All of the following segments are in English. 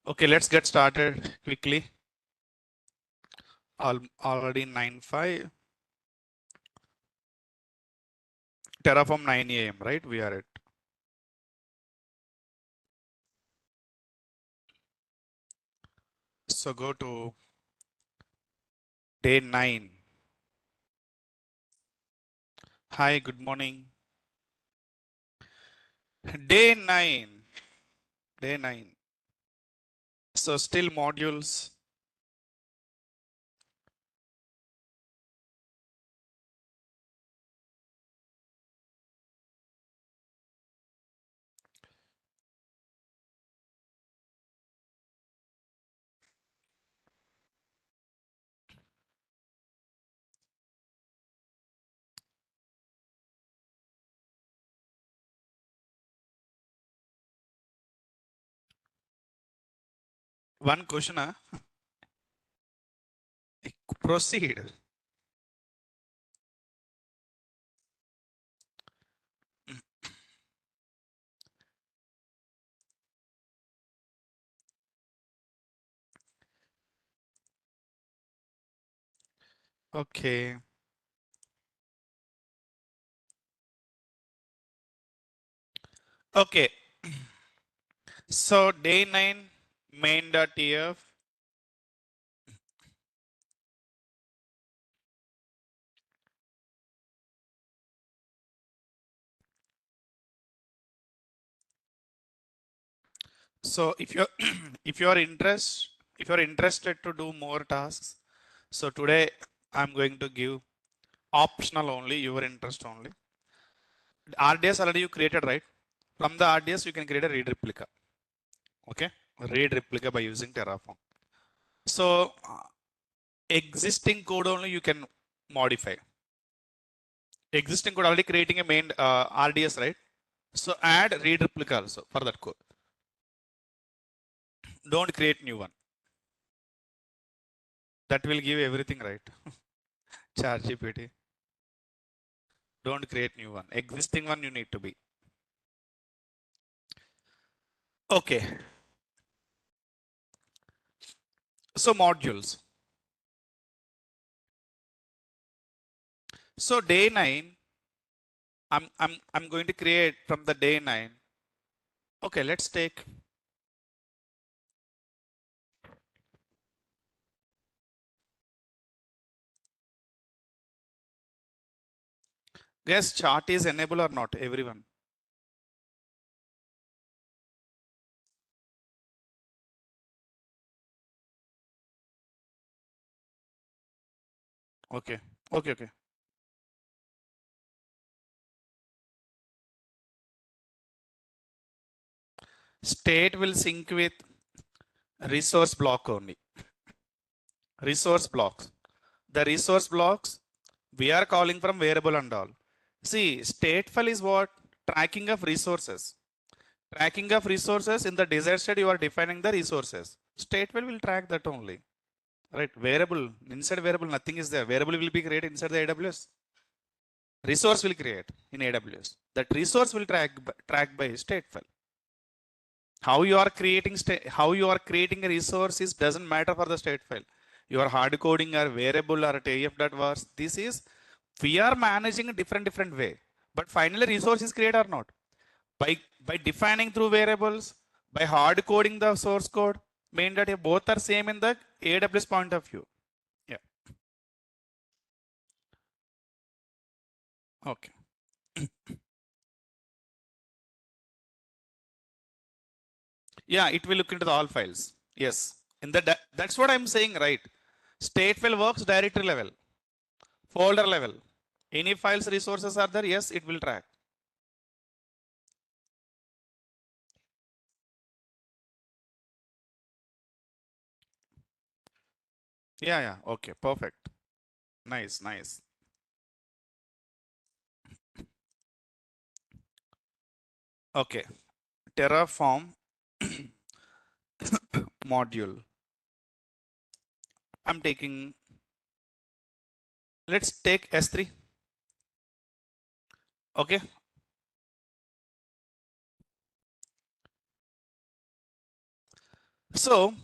Okay, let's get started quickly. Already 9:05. Terraform 9 a.m. right? We are at. So go to day 9. Hi, good morning. Day 9. Day 9. So still modules. One question. Proceed. Okay. Okay. So day 9 main.tf. So if you're if you're interested to do more tasks, so today I'm going to give optional only, your interest only. RDS already you created, right? From the RDS you can create a read replica. Okay, read replica by using Terraform. So existing code only you can modify. Existing code already creating a main RDS, right? So add read replica also for that code. Don't create new one. That will give everything, right? ChatGPT. Don't create new one. Existing one you need to be. Okay. So modules. So day 9, I'm going to create from the day 9. Okay, let's take. Guess chart is enabled or not, everyone. Okay, okay. State will sync with resource block only. Resource blocks. The resource blocks we are calling from variable and all. See, stateful is what? Tracking of resources. Tracking of resources in the desired state you are defining the resources. Stateful will track that only. Right? Variable, inside variable nothing is there. Variable will be created inside the AWS. Resource will create in AWS. That resource will track by stateful. How you are creating a resource is doesn't matter for the stateful. You are hard coding or variable or TF.vars. This is we are managing a different way. But finally resource is created or not. By defining through variables, by hard coding the source code, main data both are same in the AWS point of view. Yeah. Okay. Yeah, it will look into the all files. Yes. In the that's what I'm saying, right? Stateful works directory level, folder level. Any files resources are there, yes, it will track. Yeah. Okay, perfect. Nice. Okay. Terraform module. I'm taking, let's take S3. Okay. So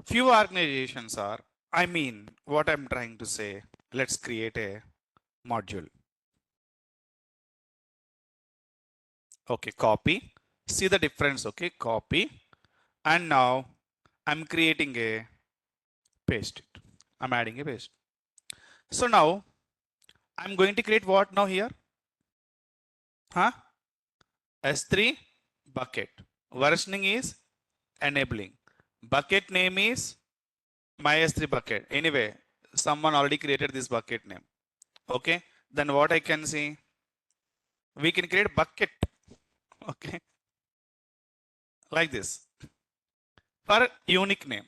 few organizations are, I mean, what I'm trying to say, let's create a module. Okay, copy. See the difference, okay, copy. And now I'm creating a paste it. I'm adding a paste. So now I'm going to create what now here? Huh? S3 bucket. Versioning is enabling. Bucket name is my S3 bucket. Anyway, someone already created this bucket name. Okay. Then what I can see? We can create bucket. Okay. Like this. For unique name.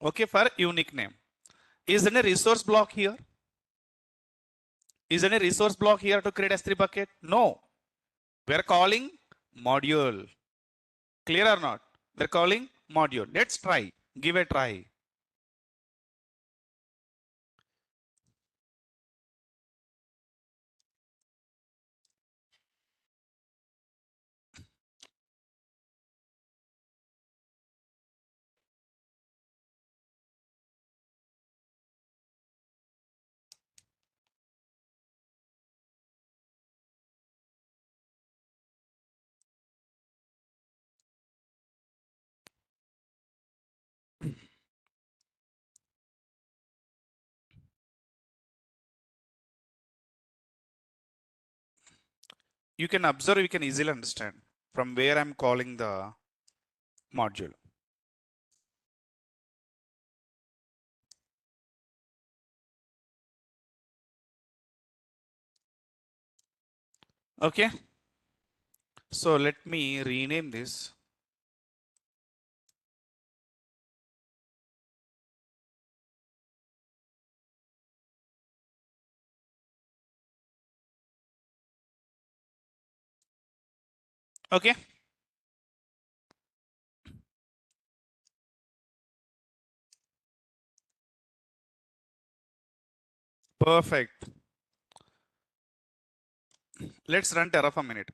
Okay. For unique name. Is there a resource block here? Is there a resource block here to create S3 bucket? No. We're calling module. Clear or not? We're calling module. Let's try. Give a try. You can observe, you can easily understand from where I'm calling the module. Okay. So let me rename this. Okay. Perfect. Let's run Terraform minute.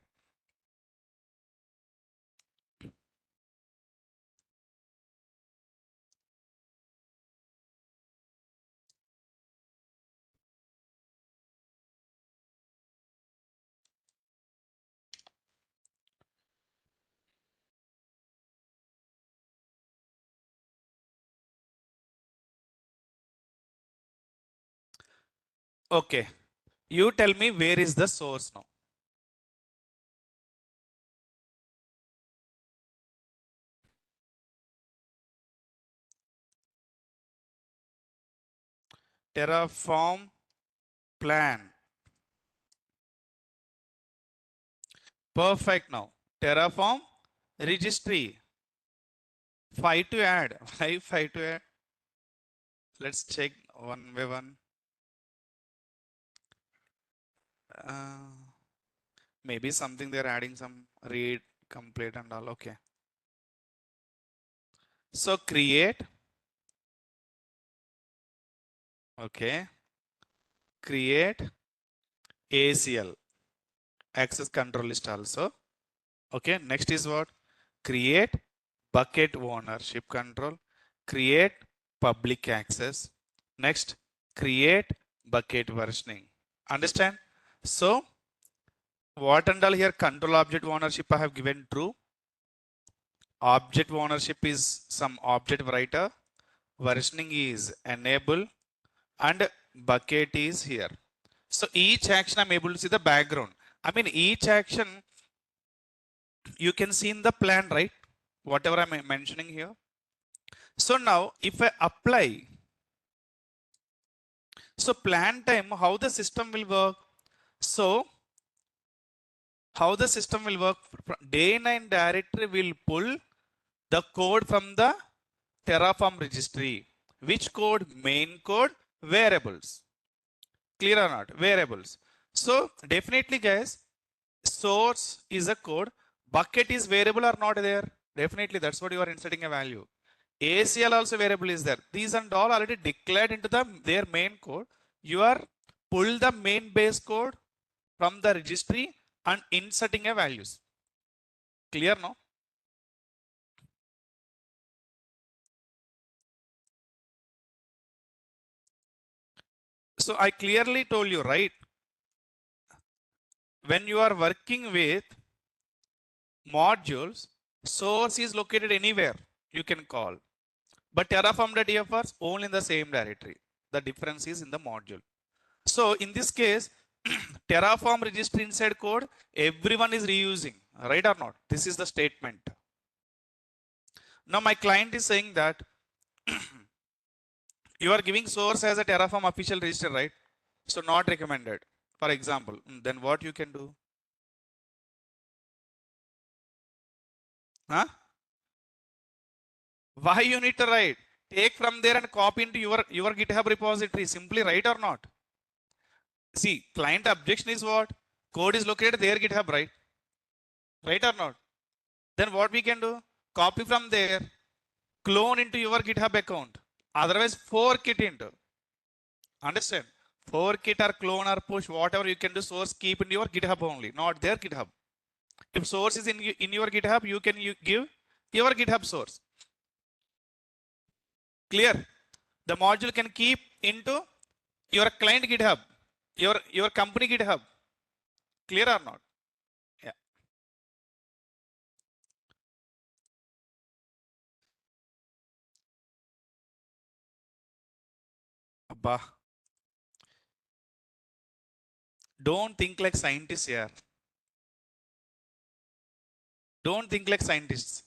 Okay. You tell me where is the source now. Terraform plan. Perfect now. Terraform registry. 5 to add. Why 5 to add? Let's check one by one. Uh, maybe something they're adding some read, complete and all. Okay. So create. Okay. Create ACL. Access control list also. Okay. Next is what? Create bucket ownership control. Create public access. Next, create bucket versioning. Understand? So what and all here control object ownership I have given true. Object ownership is some object writer. Versioning is enable and bucket is here. So each action I'm able to see the background. I mean each action you can see in the plan, right? Whatever I'm mentioning here. So now if I apply, so plan time, how the system will work. So how the system will work, day9 directory will pull the code from the Terraform registry. Which code? Main code, variables. Clear or not? Variables. So definitely guys, source is a code, bucket is variable or not there. Definitely that's what you are inserting a value. ACL also variable is there. These and all already declared into their main code. You are pull the main base code from the registry and inserting a values. Clear now? So I clearly told you, right? When you are working with modules, source is located anywhere you can call. But Terraform.dfrs only in the same directory. The difference is in the module. So in this case, Terraform registry inside code, everyone is reusing, right or not? This is the statement. Now my client is saying that you are giving source as a Terraform official register, right? So not recommended. For example, then what you can do? Huh? Why you need to write? Take from there and copy into your GitHub repository. Simply write or not. See, client objection is what? Code is located there GitHub, right? Right or not? Then what we can do? Copy from there, clone into your GitHub account. Otherwise, fork it into. Understand? Fork it or clone or push, whatever you can do, source keep in your GitHub only, not their GitHub. If source is in your GitHub, you can give your GitHub source. Clear? The module can keep into your client GitHub, your company GitHub. Clear or not? Yeah. Abba. Don't think like scientists here. Don't think like scientists.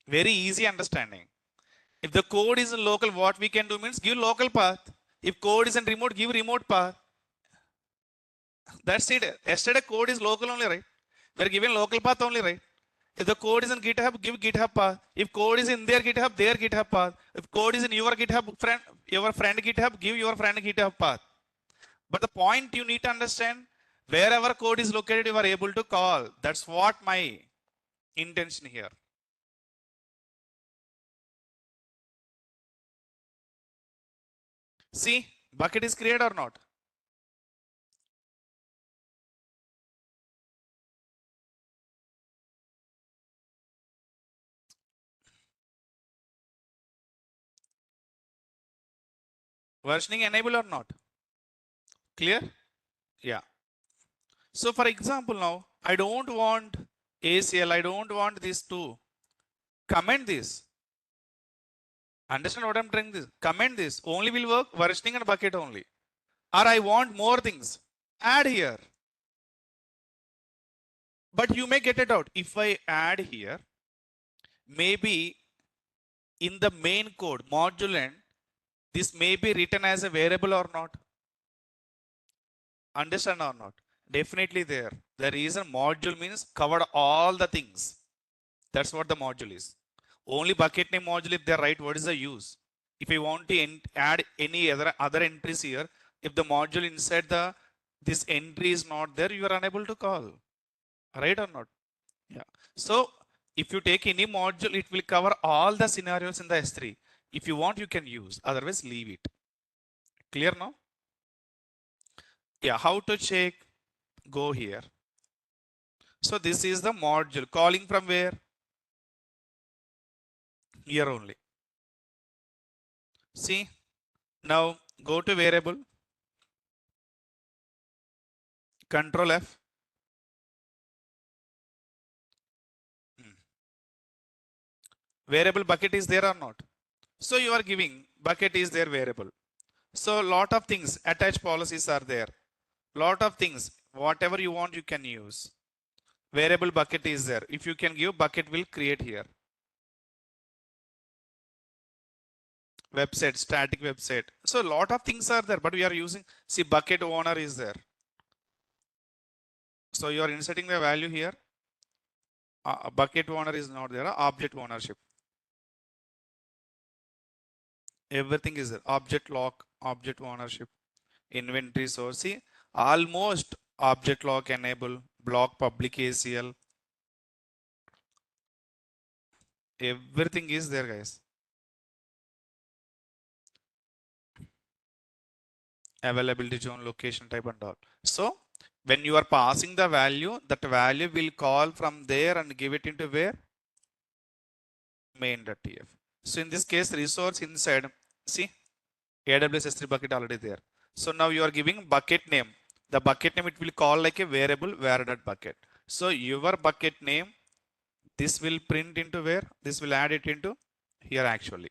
Very easy understanding. If the code is in local, what we can do means give local path. If code is in remote, give remote path. That's it. Yesterday code is local only, right? We're giving local path only, right? If the code is in GitHub, give GitHub path. If code is in their GitHub path. If code is in your your friend GitHub, give your friend GitHub path. But the point you need to understand, wherever code is located, you are able to call. That's what my intention here. See, bucket is created or not? Versioning enable or not? Clear? Yeah. So for example, now I don't want ACL, I don't want this to comment this. Understand what I'm trying this? Comment this. Only will work versioning and bucket only. Or I want more things. Add here. But you may get it out. If I add here, maybe in the main code module end, this may be written as a variable or not. Understand or not? Definitely there. The reason module means covered all the things. That's what the module is. Only bucket name module, if they're right, what is the use? If you want to add any other entries here, if the module inside this entry is not there, you are unable to call. Right or not? Yeah. So if you take any module, it will cover all the scenarios in the S3. If you want, you can use. Otherwise, leave it. Clear now? Yeah. How to check? Go here. So this is the module. Calling from where? Here only. See? Now go to variable. Control F. Variable bucket is there or not? So you are giving bucket is there variable. So lot of things, attached policies are there. Lot of things, whatever you want, you can use. Variable bucket is there. If you can give, bucket will create here. Website, static website. So lot of things are there, but we are using, see, bucket owner is there. So you are inserting the value here. Bucket owner is not there. Object ownership. Everything is there. Object lock, object ownership, inventory source. See, almost object lock enable, block public ACL. Everything is there, guys. Availability zone, location type and all. So when you are passing the value, that value will call from there and give it into where? Main.tf. So in this case, resource inside, see, AWS S3 bucket already there. So now you are giving bucket name. The bucket name, it will call like a variable var.bucket. So your bucket name, this will print into where? This will add it into here actually.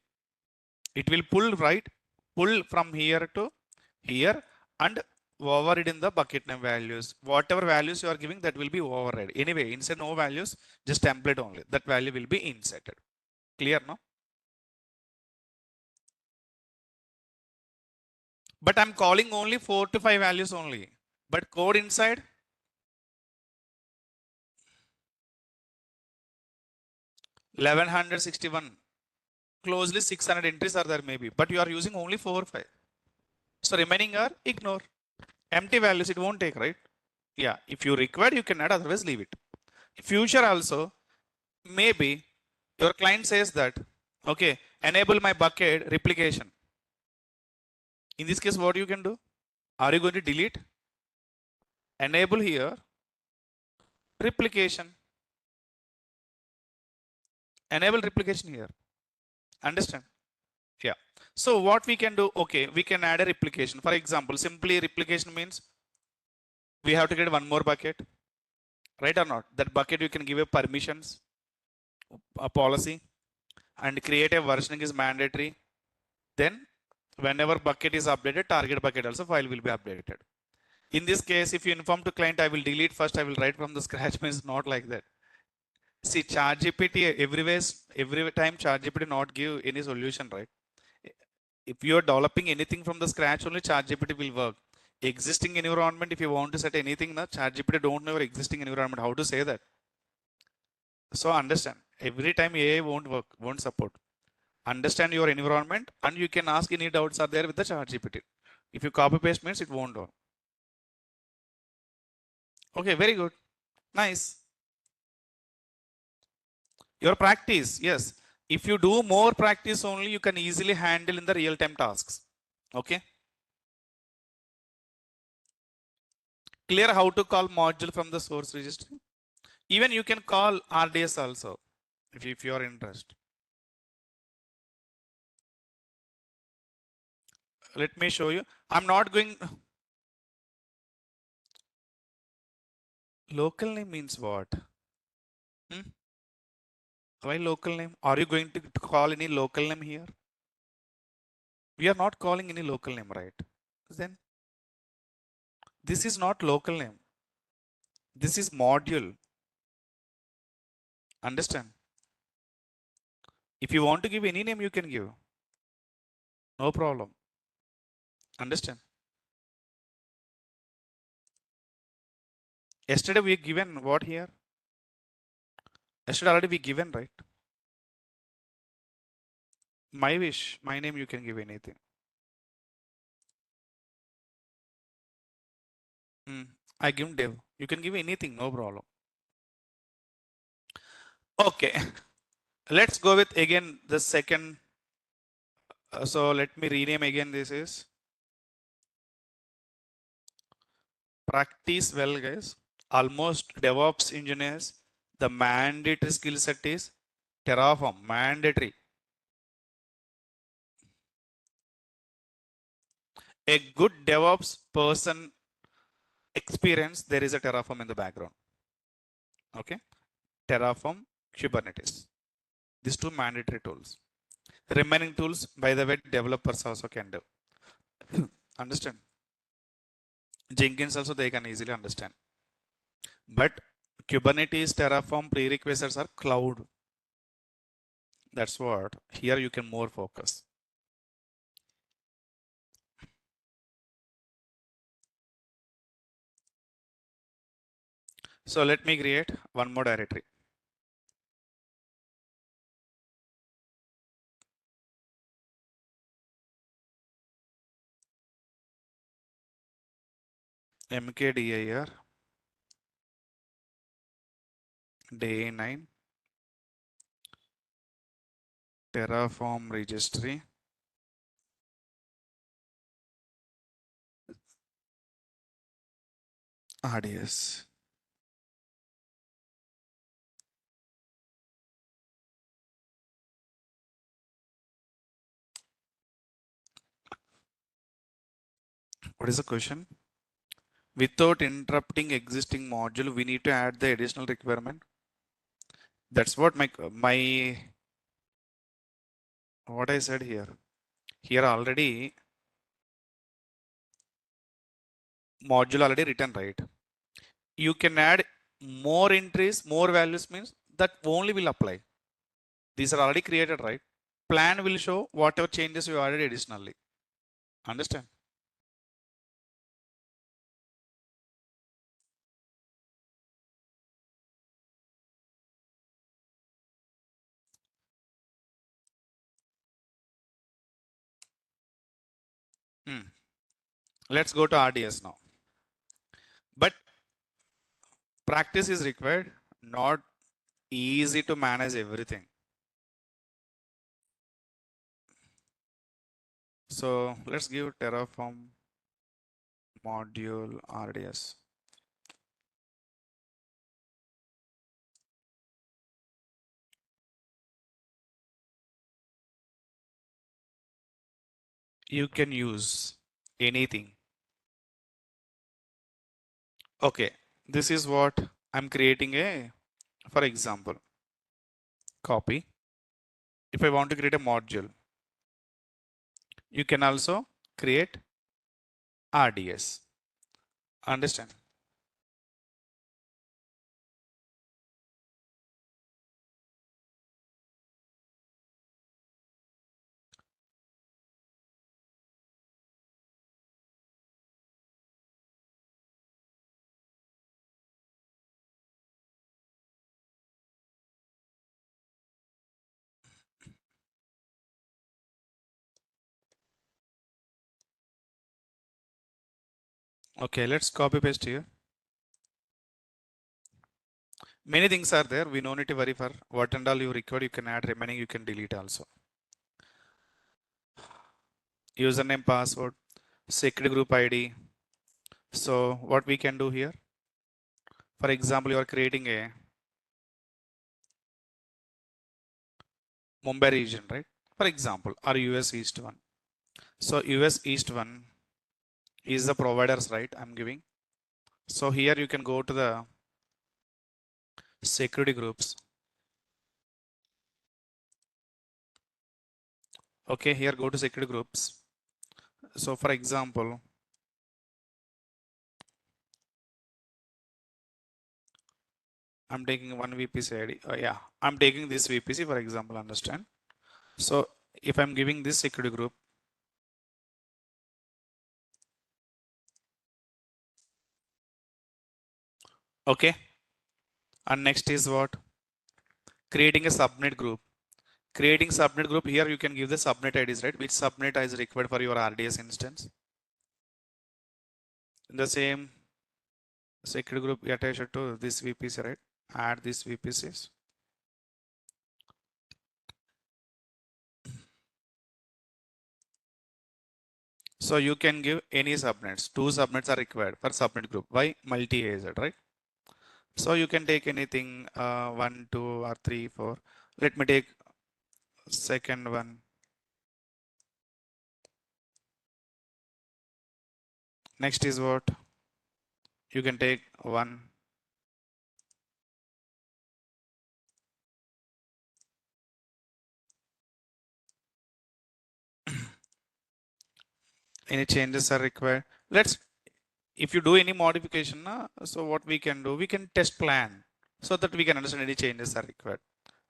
It will pull, right? Pull from here to here and override in the bucket name values. Whatever values you are giving, that will be override. Anyway, inside no values, just template only. That value will be inserted. Clear, no? But I'm calling only 4 to 5 values only. But code inside 1161. Closely 600 entries are there maybe. But you are using only 4 or 5. So remaining are ignore. Empty values it won't take, right? Yeah. If you require, you can add, otherwise leave it. Future also, maybe your client says that, okay, enable my bucket replication. In this case, what you can do? Are you going to delete? Enable here replication. Enable replication here. Understand? Yeah. So what we can do? Okay, we can add a replication. For example, simply replication means we have to get one more bucket, right or not? That bucket you can give a permissions, a policy, and create a versioning is mandatory. Then whenever bucket is updated, target bucket also file will be updated. In this case, if you inform to client, I will delete first, I will write from the scratch, means not like that. See, ChatGPT every time ChatGPT not give any solution, right? If you are developing anything from the scratch, only ChatGPT will work. Existing environment, if you want to set anything, na ChatGPT don't know your existing environment. How to say that? So understand, every time AI won't work, won't support. Understand your environment, and you can ask any doubts are there with the ChatGPT. If you copy paste means it won't work. Okay, very good, nice. Your practice, yes. If you do more practice only, you can easily handle in the real-time tasks. Okay. Clear how to call module from the source registry? Even you can call RDS also, if you are interested. Let me show you. I'm not going. Local name means what? Hmm? Why local name? Are you going to call any local name here? We are not calling any local name, right? Then this is not local name. This is module. Understand? If you want to give any name, you can give. No problem. Understand? Yesterday we given what here? Yesterday already we given, right? My wish, my name, you can give anything. I give Dev. You can give anything, no problem. Okay. Let's go with again the second. So let me rename again. This is practice well, guys. Almost DevOps engineers. The mandatory skill set is Terraform. Mandatory. A good DevOps person experience, there is a Terraform in the background. Okay. Terraform, Kubernetes. These two mandatory tools. Remaining tools, by the way, developers also can do. Understand? Jenkins also they can easily understand. But Kubernetes, Terraform prerequisites are cloud. That's what here you can more focus. So let me create one more directory. mkdir day 9 Terraform registry RDS. What is the question? Without interrupting existing module, we need to add the additional requirement. That's what my what I said here. Here already module already written, right? You can add more entries, more values means that only will apply. These are already created, right? Plan will show whatever changes you added additionally. Understand? Hmm. Let's go to RDS now. But practice is required, not easy to manage everything. So let's give Terraform module RDS. You can use anything. Okay, this is what I'm creating for example, copy. If I want to create a module, you can also create RDS. Understand? Okay, let's copy paste here. Many things are there. We no need to worry for what and all you record. You can add, remaining you can delete also. Username, password, secret group ID. So what we can do here, for example, you are creating a Mumbai region, right? For example, or US East one. So US East one is the providers, right? I'm giving. So here you can go to the security groups. Okay, here go to security groups. So for example, I'm taking one VPC ID. Yeah, I'm taking this VPC for example, understand? So if I'm giving this security group, okay. And next is what? Creating a subnet group. Creating subnet group, here you can give the subnet IDs, right? Which subnet is required for your RDS instance. In the same security group attached to this VPC, right? Add these VPCs. So you can give any subnets. Two subnets are required for subnet group. Why? Multi-AZ, right? So you can take anything, 1, 2, or 3, 4. Let me take second one. Next is what? You can take 1. Any changes are required. If you do any modification, so what we can do, we can test plan so that we can understand any changes are required.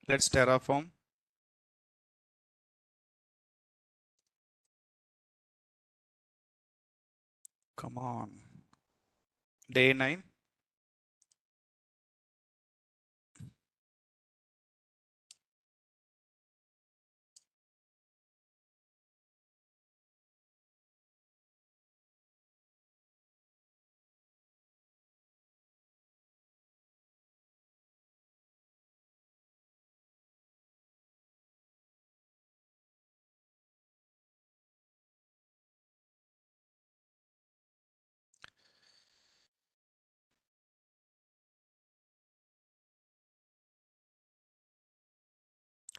Let's Terraform. Come on. Day 9.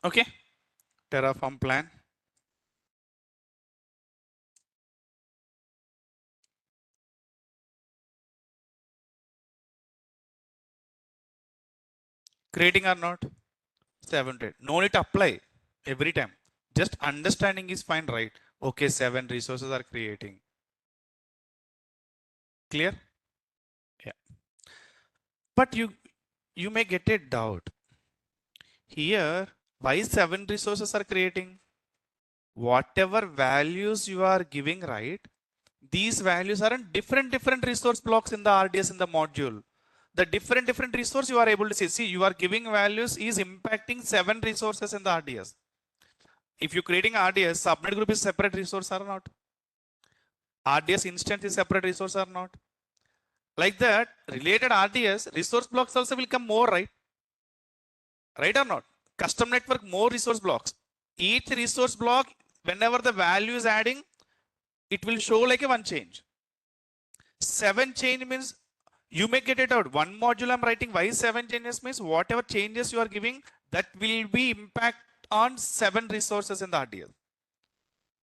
Okay. Terraform plan. Creating or not? 7 to 8. No need to apply every time. Just understanding is fine, right? Okay, 7 resources are creating. Clear? Yeah. But you may get a doubt. Here, why 7 resources are creating? Whatever values you are giving, right? These values are in different resource blocks in the RDS in the module. The different resource you are able to see. See, you are giving values is impacting 7 resources in the RDS. If you're creating RDS, subnet group is separate resource or not? RDS instance is separate resource or not? Like that, related RDS, resource blocks also will come more, right? Right or not? Custom network, more resource blocks. Each resource block, whenever the value is adding, it will show like a one change. 7 change means you may get it out. One module I'm writing, why 7 changes means whatever changes you are giving, that will be impact on 7 resources in the RDS,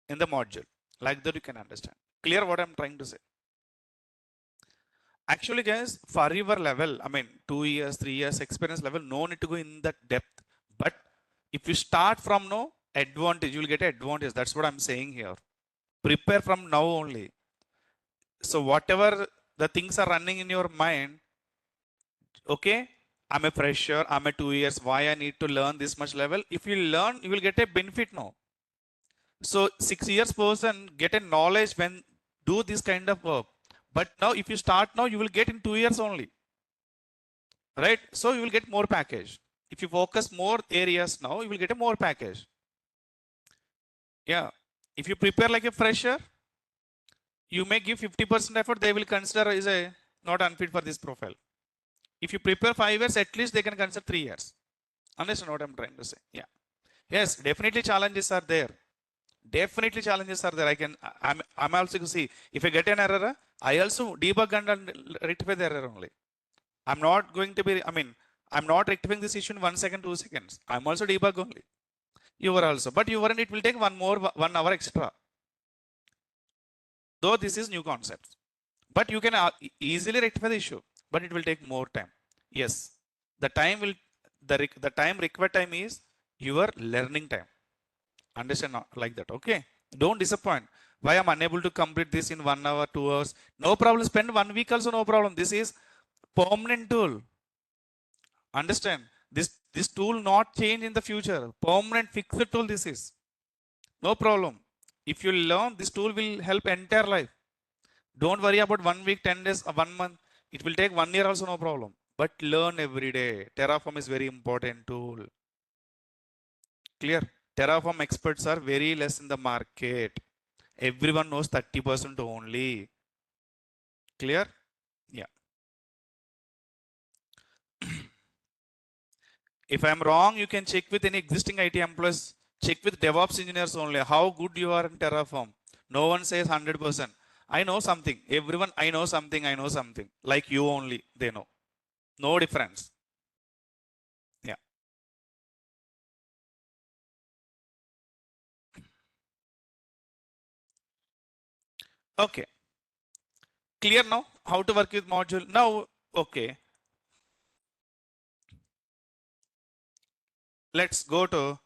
in the module. Like that you can understand. Clear what I'm trying to say? Actually, guys, for your level, I mean, 2 years, 3 years experience level, no need to go in that depth. But if you start from no advantage, you will get an advantage. That's what I'm saying here. Prepare from now only. So whatever the things are running in your mind, okay, I'm a fresher, I'm a 2 years, why I need to learn this much level? If you learn, you will get a benefit now. So 6 years person get a knowledge when do this kind of work. But now if you start now, you will get in 2 years only. Right? So you will get more package. If you focus more areas now, you will get a more package. Yeah. If you prepare like a fresher, you may give 50% effort, they will consider is a not unfit for this profile. If you prepare 5 years, at least they can consider 3 years. Understand what I'm trying to say? Yeah. Yes, definitely challenges are there. Definitely challenges are there. I'm also see if I get an error, I also debug and rectify the error only. I'm not going to be, I mean, I'm not rectifying this issue in 1 second, 2 seconds. I'm also debug only. You are also, but you weren't, it will take 1 hour extra. Though this is new concept, but you can easily rectify the issue, but it will take more time. Yes, the time will, the time required time is your learning time. Understand like that? Okay. Don't disappoint. Why I'm unable to complete this in 1 hour, 2 hours? No problem. Spend 1 week also, no problem. This is permanent tool. Understand? This tool not change in the future. Permanent fixed tool this is. No problem. If you learn, this tool will help entire life. Don't worry about 1 week, 10 days, 1 month. It will take 1 year also, no problem. But learn every day. Terraform is very important tool. Clear? Terraform experts are very less in the market. Everyone knows 30% only. Clear? Yeah. If I'm wrong, you can check with any existing IT employees. Check with DevOps engineers only. How good you are in Terraform. No one says 100%. I know something. Everyone, I know something. I know something. Like you only, they know. No difference. Yeah. Okay. Clear now? How to work with module? Now, okay. Let's go to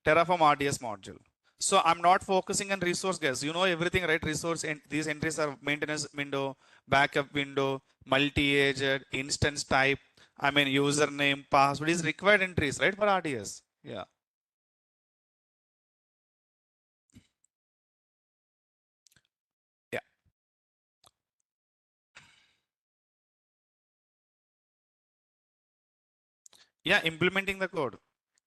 Terraform RDS module. So I'm not focusing on resource, guys. You know everything, right? Resource and these entries are maintenance window, backup window, multi-agent, instance type. I mean username, password is required entries, right? For RDS. Yeah. Yeah. Yeah. Implementing the code.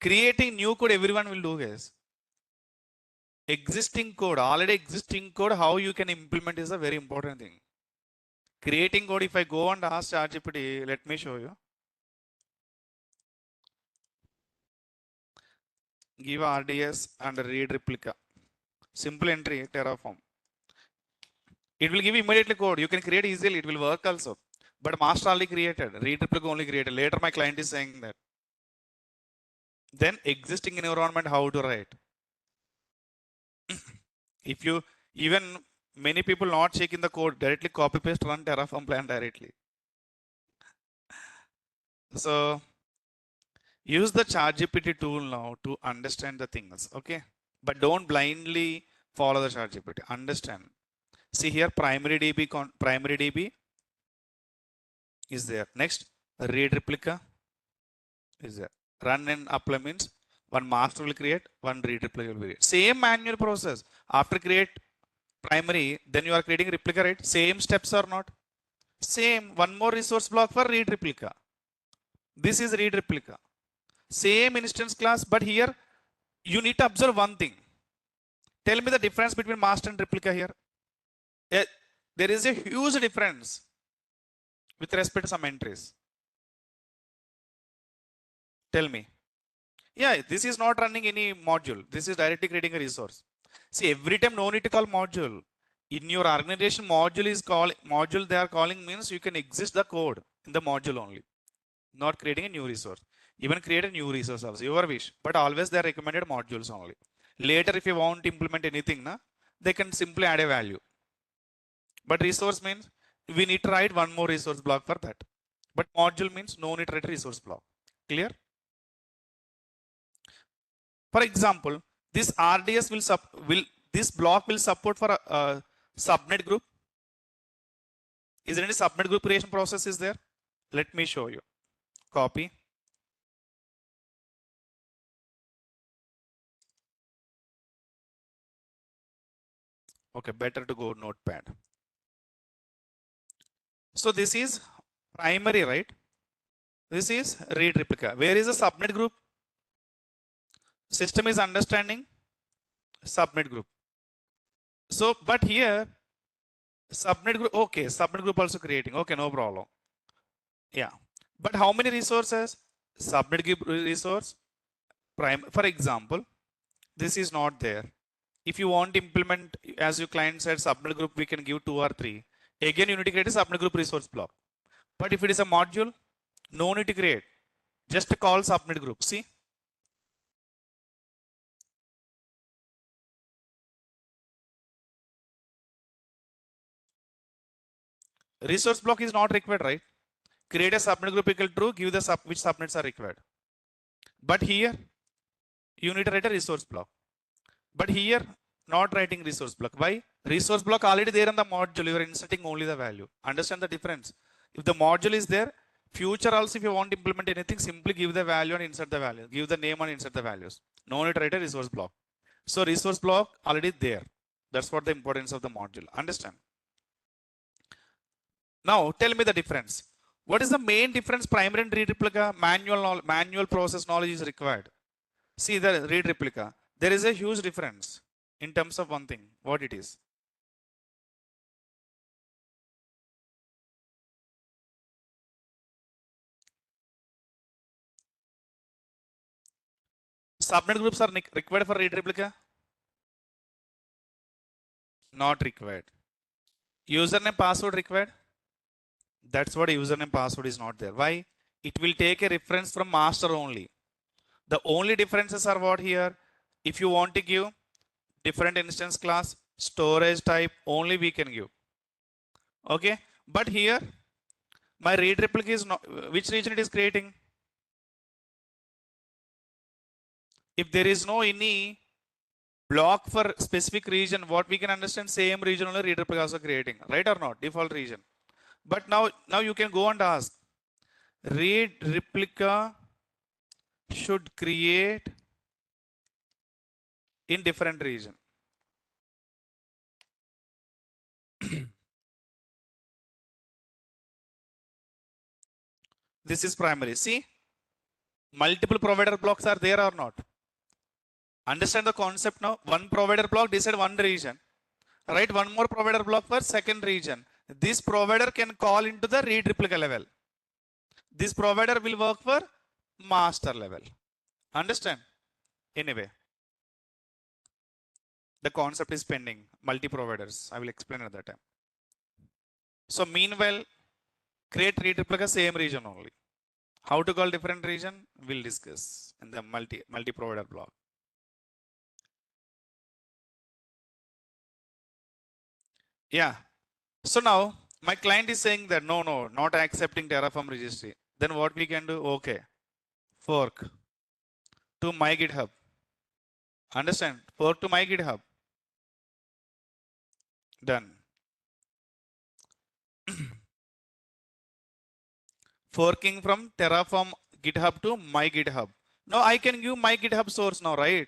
Creating new code, everyone will do, guys. Existing code, already existing code, how you can implement is a very important thing. Creating code, if I go and ask ChatGPT, let me show you. Give RDS and read replica. Simple entry, Terraform. It will give immediately code. You can create easily. It will work also. But master already created. Read replica only created. Later my client is saying that. Then existing environment, how to write. If you, even many people not checking the code, directly copy paste run Terraform plan directly. So use the ChatGPT tool now to understand the things, okay? But don't blindly follow the ChatGPT. Understand. See here, primary DB is there. Next, read replica is there. Run and apply means one master will create, one read replica will be created. Same manual process. After create primary, then you are creating replica, right? Same steps or not? Same. One more resource block for read replica. This is read replica. Same instance class, but here you need to observe one thing. Tell me the difference between master and replica here. There is a huge difference with respect to some entries. Tell me. Yeah, this is not running any module. This is directly creating a resource. See, every time no need to call module. In your organization, module they are calling means you can exist the code in the module only, not creating a new resource. Even create a new resource also, your wish. But always they are recommended modules only. Later, if you want to implement anything, they can simply add a value. But resource means we need to write one more resource block for that. But module means no need to write a resource block. Clear? For example, this RDS this block will support for a subnet group. Is there any subnet group creation process is there? Let me show you. Copy. Okay, better to go notepad. So this is primary, right? This is read replica. Where is the subnet group? System is understanding subnet group. So, but here subnet group, okay, subnet group also creating. Okay, no problem. Yeah. But how many resources? Subnet group resource, for example, this is not there. If you want to implement, as your client said, subnet group, we can give 2 or 3. Again, you need to create a subnet group resource block. But if it is a module, no need to create. Just call subnet group. See? Resource block is not required, right? Create a subnet group equal true, give the which subnets are required. But here, you need to write a resource block. But here, not writing resource block. Why? Resource block already there in the module. You are inserting only the value. Understand the difference? If the module is there, future also if you want to implement anything, simply give the value and insert the value. Give the name and insert the values. No need to write a resource block. So resource block already there. That's what the importance of the module. Understand? Now tell me the difference. What is the main difference? Primary and read replica, manual process knowledge is required. See the read replica. There is a huge difference in terms of one thing. What it is? Subnet groups are required for read replica? Not required. Username password required? That's what username password is not there. Why? It will take a reference from master only. The only differences are what here? If you want to give different instance class, storage type, only we can give. Okay. But here, my read replica is not, which region it is creating? If there is no any block for specific region, what we can understand, same region only read replica also creating, right or not? Default region. But now you can go and ask, read replica should create in different region. This is primary. See, multiple provider blocks are there or not? Understand the concept now? One provider block decide one region. Write one more provider block for second region. This provider can call into the read replica level. This provider will work for master level. Understand? Anyway, the concept is pending. Multi-providers. I will explain at that time. So meanwhile, create read replica same region only. How to call different region? We'll discuss in the multi-provider block. Yeah. So now my client is saying that no, not accepting Terraform registry. Then what we can do? Okay, fork to my GitHub. Understand? Fork to my GitHub. Done. Forking from Terraform GitHub to my GitHub. Now I can give my GitHub source now, right?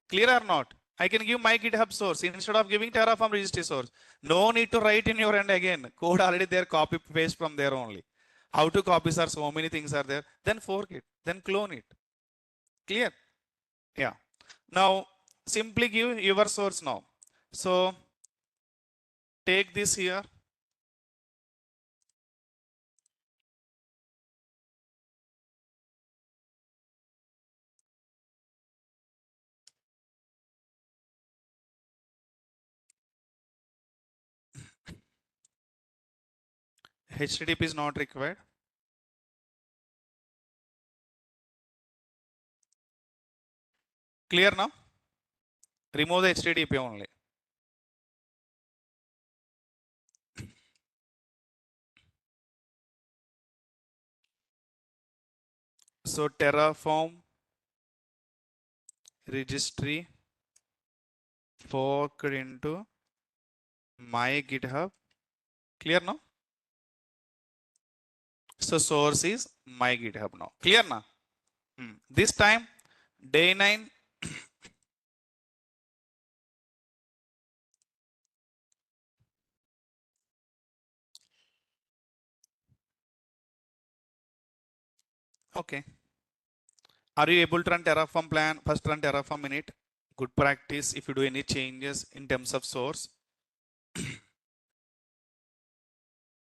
Clear or not? I can give my GitHub source instead of giving Terraform registry source. No need to write in your end again. Code already there, copy paste from there only. How to copy, sir? So many things are there. Then fork it, then clone it. Clear? Yeah. Now simply give your source now. So take this here. HTTP is not required. Clear now? Remove the HTTP only. So Terraform registry forked into my GitHub. Clear now? So source is my GitHub now. Clear now? This time, day 9. Okay. Are you able to run Terraform plan? First run Terraform init. Good practice if you do any changes in terms of source.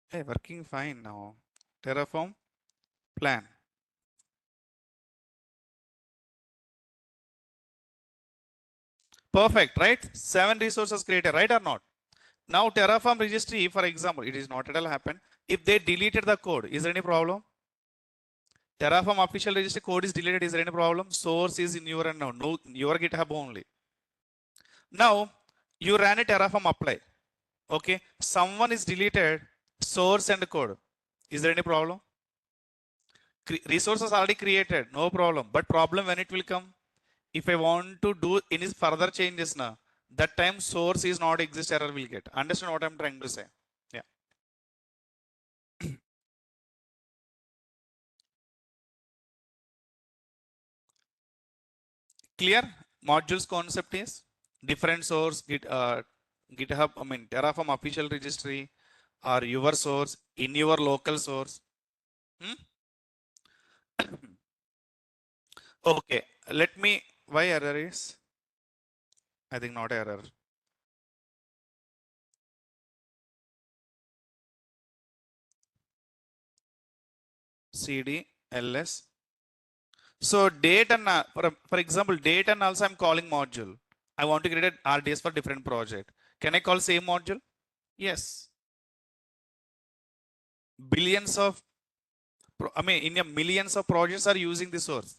Hey, working fine now. Terraform plan. Perfect, right? 7 resources created, right or not? Now Terraform registry, for example, it is not at all happen. If they deleted the code, is there any problem? Terraform official registry code is deleted, is there any problem? Source is in your now, no, your GitHub only. Now you ran a Terraform apply. Okay, someone is deleted source and code. Is there any problem? Resources already created, no problem. But problem when it will come? If I want to do any further changes now, that time source is not exist, error will get. Understand what I'm trying to say? Yeah. Clear? Modules concept is different source, GitHub, I mean Terraform official registry or your source in your local source. Okay, let me, why error is? I think not error. CD, ls. So date and, for example, date and also I'm calling module. I want to create an RDS for different project. Can I call same module? Yes. Billions of, I mean, in a millions of projects are using this source,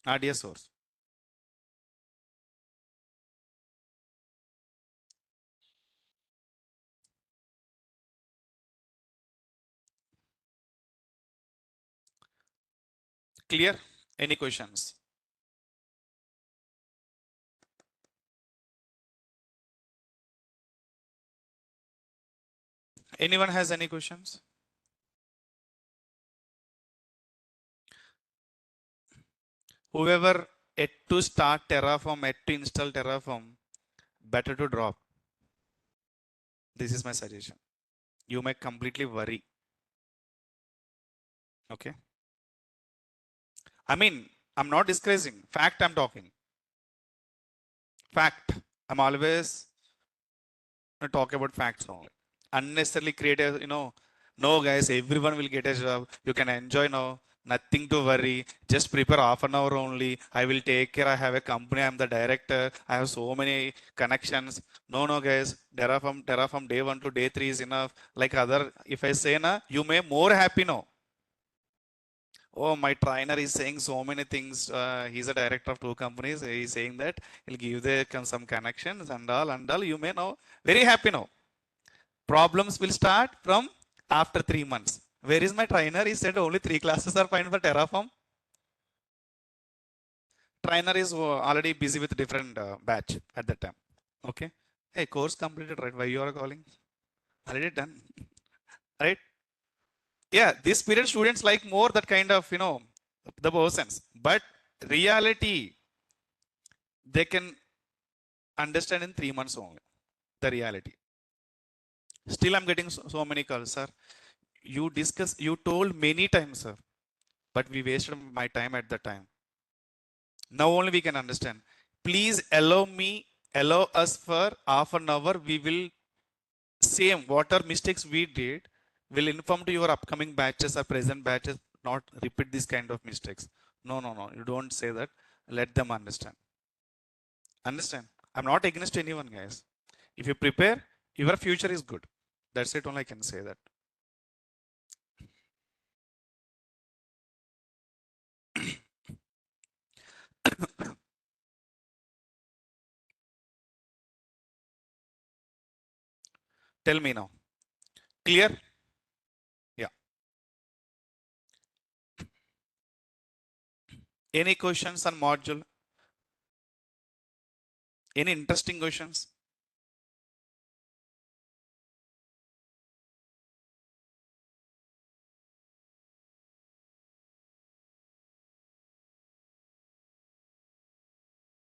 RDS source. Clear? Any questions? Anyone has any questions? Whoever yet to start Terraform, yet to install Terraform, better to drop. This is my suggestion. You may completely worry. Okay. I mean, I'm not discussing. Fact I'm talking. Fact. I'm always talk about facts only. Unnecessarily create a, no guys, everyone will get a job. You can enjoy now. Nothing to worry. Just prepare half an hour only. I will take care. I have a company. I'm the director. I have so many connections. No, guys. Terraform day 1 to day 3 is enough. Like other, if I say na, you may more happy now. Oh, my trainer is saying so many things. He's a director of 2 companies. He's saying that he'll give some connections and all. You may know. Very happy now. Problems will start from after 3 months. Where is my trainer? He said only 3 classes are fine for Terraform. Trainer is already busy with different batch at that time. Okay. Hey, course completed, right? Why you are calling? Already done, right? Yeah, this period students like more that kind of, the persons. But reality, they can understand in 3 months only. The reality. Still, I'm getting so many calls, sir. You told many times, sir, but we wasted my time at the time. Now only we can understand. Please allow us for half an hour. We will same what are mistakes we did. Will inform to your upcoming batches or present batches. Not repeat this kind of mistakes. No, no, no. You don't say that. Let them understand. Understand? I'm not against anyone, guys. If you prepare, your future is good. That's it. Only I can say that. Tell me now. Clear? Yeah. Any questions on module? Any interesting questions?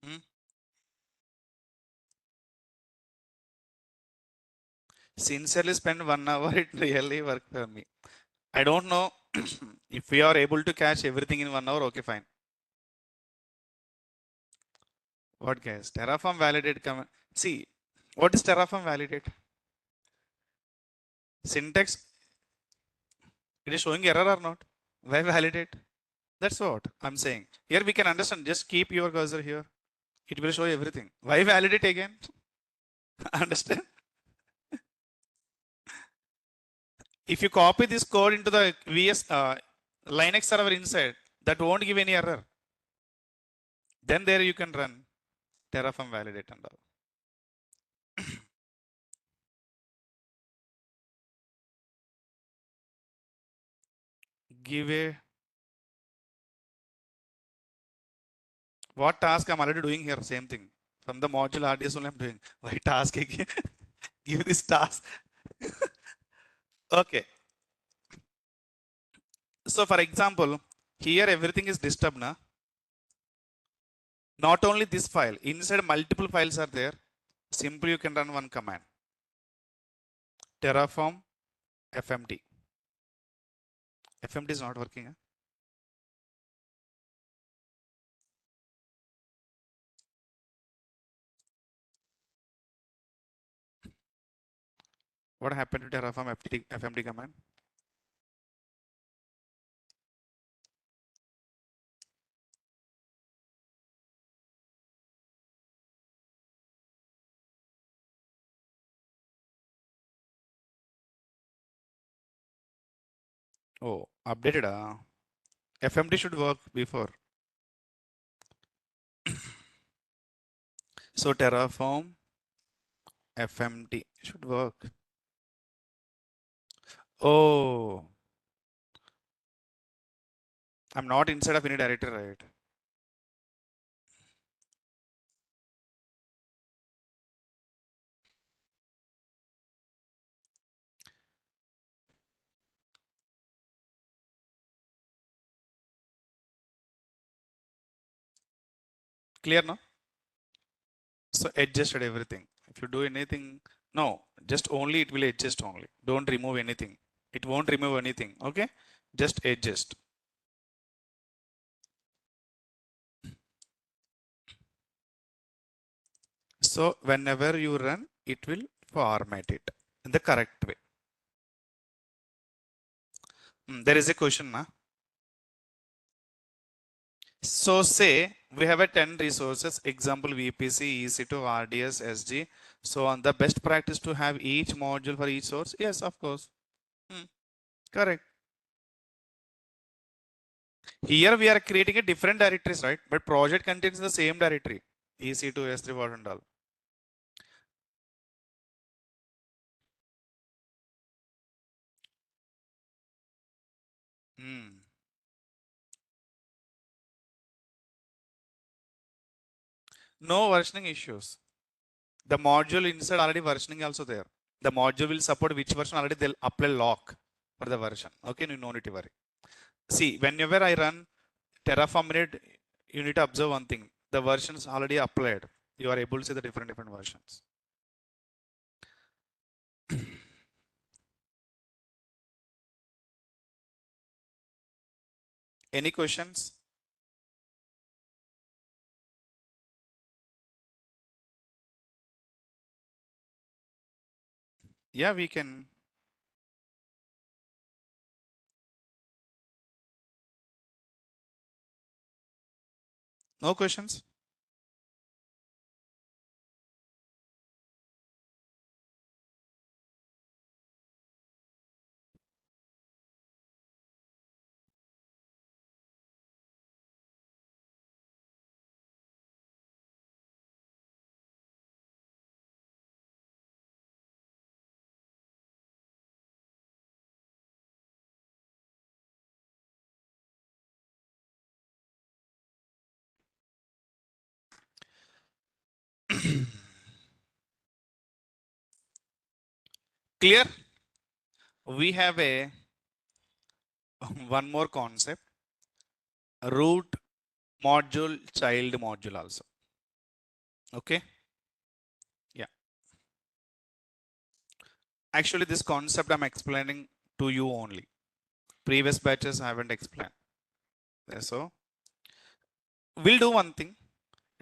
Hmm? Sincerely spend 1 hour, it really worked for me. I don't know if we are able to catch everything in 1 hour. Okay, fine. What guys? Terraform validate command. See, what is Terraform validate? Syntax. It is showing error or not? Why validate? That's what I'm saying. Here we can understand. Just keep your cursor here. It will show everything. Why validate again? Understand? If you copy this code into the VS Linux server inside, that won't give any error. Then there you can run Terraform validate and all. Give a what task I'm already doing here? Same thing. From the module RDS only I'm doing. Why task again? Give this task. Okay. So for example, here everything is disturbed now. Not only this file, inside multiple files are there. Simply you can run one command. Terraform FMD. FMD is not working. Huh? What happened to Terraform FMD command? Oh, updated. FMD should work before. So Terraform FMD should work. Oh, I'm not inside of any directory, right? Clear now? So adjusted everything. If you do anything, no, just only it will adjust only. Don't remove anything. It won't remove anything. Okay, just adjust. So whenever you run, it will format it in the correct way. There is a question now. So say we have a 10 resources, example VPC, EC2, RDS, SG. So on the best practice to have each module for each source. Yes, of course. Correct. Here we are creating a different directories, right? But project contains the same directory. EC2, S3, what and all. No versioning issues. The module inside already versioning also there. The module will support which version already they'll apply lock for the version. Okay, you no need to worry. See, whenever I run Terraform Minute, you need to observe one thing. The versions already applied. You are able to see the different versions. Any questions? Yeah, we can. No questions? Clear? We have a one more concept, root module, child module also. Okay. Yeah. Actually, this concept I'm explaining to you only. Previous batches I haven't explained. So we'll do one thing.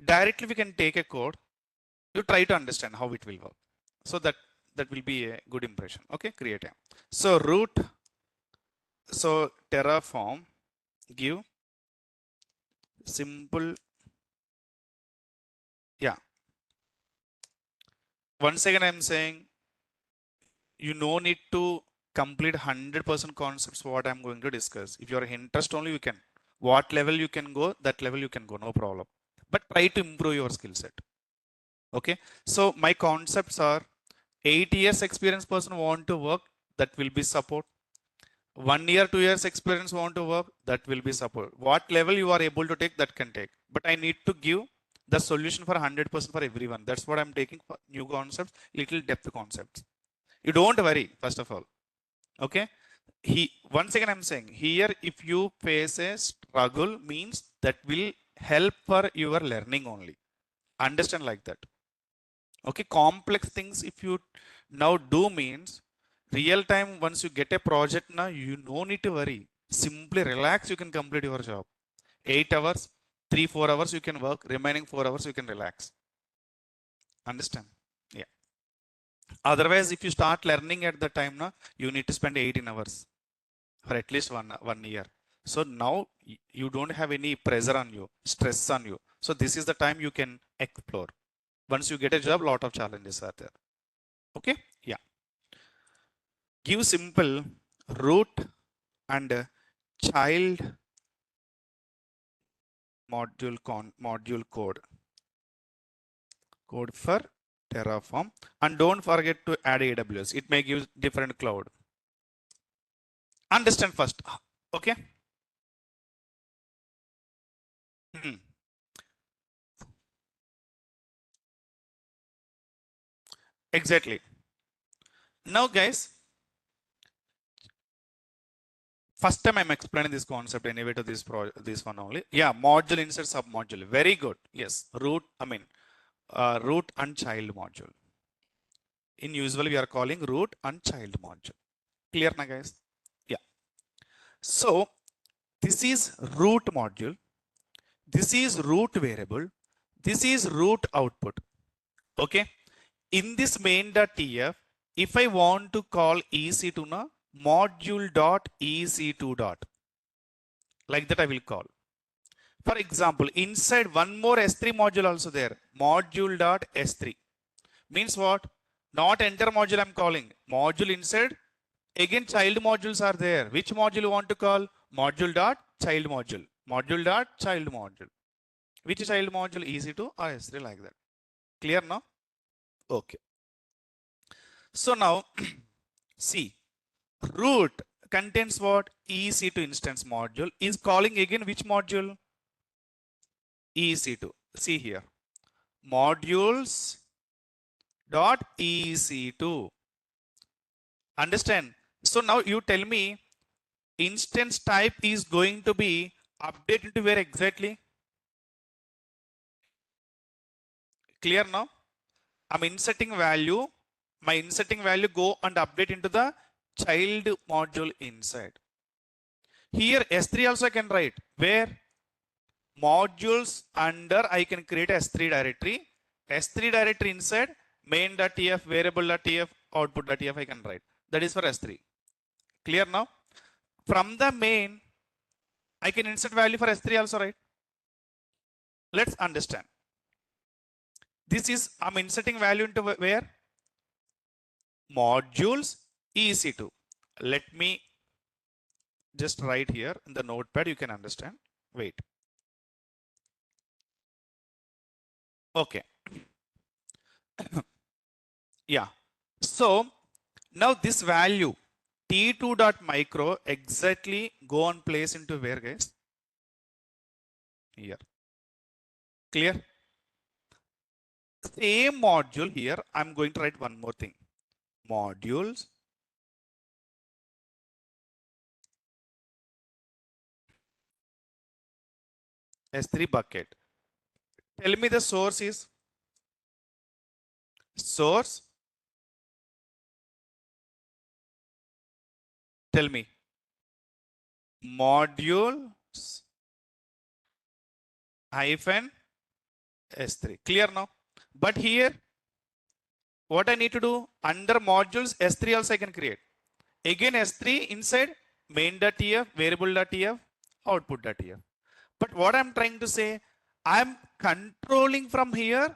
Directly we can take a code. You try to understand how it will work. So that will be a good impression. Okay, create a. So root. So Terraform give simple. Yeah. Once again, I'm saying you no need to complete 100% concepts what I'm going to discuss. If you're interest only, you can. What level you can go, that level you can go, no problem. But try to improve your skill set. Okay. So my concepts are 8 years experience person want to work, that will be support. 1 year, 2 years experience want to work, that will be support. What level you are able to take, that can take. But I need to give the solution for 100% for everyone. That's what I'm taking for new concepts, little depth concepts. You don't worry, first of all. Okay. Once again, I'm saying here, if you face a struggle, means that will help for your learning only. Understand like that. Okay. Complex things, if you now do means real time, once you get a project now, you no need to worry. Simply relax, you can complete your job. 8 hours, 3-4 hours you can work, remaining 4 hours you can relax. Understand? Yeah. Otherwise, if you start learning at the time now, you need to spend 18 hours for at least one year. So now you don't have any pressure on you, stress on you. So this is the time you can explore. Once you get a job, lot of challenges are there. Okay. Yeah. Give simple root and child module code for Terraform, and don't forget to add AWS. It may give different cloud. Understand first. Okay. Exactly. Now, guys, first time I'm explaining this concept anyway to this one only. Yeah, module inside submodule. Very good. Yes, root and child module. In usual, we are calling root and child module. Clear now, guys? Yeah. So this is root module. This is root variable. This is root output. Okay. In this main.tf, if I want to call EC2 na module.ec2 like that, I will call. For example, inside one more S3 module also there, module.s3 means what? Not enter module I'm calling, module inside. Again, child modules are there. Which module you want to call? Module.child module. Module.child module. Which child module? EC2 or S3 like that. Clear now? Okay. So now, see, root contains what? EC2 instance module is calling again which module? EC2. See here, modules dot EC2. Understand? So now you tell me instance type is going to be updated to where exactly? Clear now? I'm inserting value. My inserting value go and update into the child module inside. Here S3 also I can write where modules under I can create S3 directory. S3 directory inside main.tf, variable.tf, output.tf I can write. That is for S3. Clear now? From the main, I can insert value for S3 also, right? Let's understand. This is, I'm inserting value into where? Modules EC2. Let me just write here in the notepad, you can understand. Wait. Okay. Yeah. So now this value t2.micro exactly go and place into where, guys? Here. Clear? Same module here. I'm going to write one more thing. Modules S3 bucket. Tell me the source is source. Tell me modules hyphen S3. Clear now? But here, what I need to do under modules S3 also I can create. Again S3 inside main.tf, variable.tf, output.tf. But what I'm trying to say, I'm controlling from here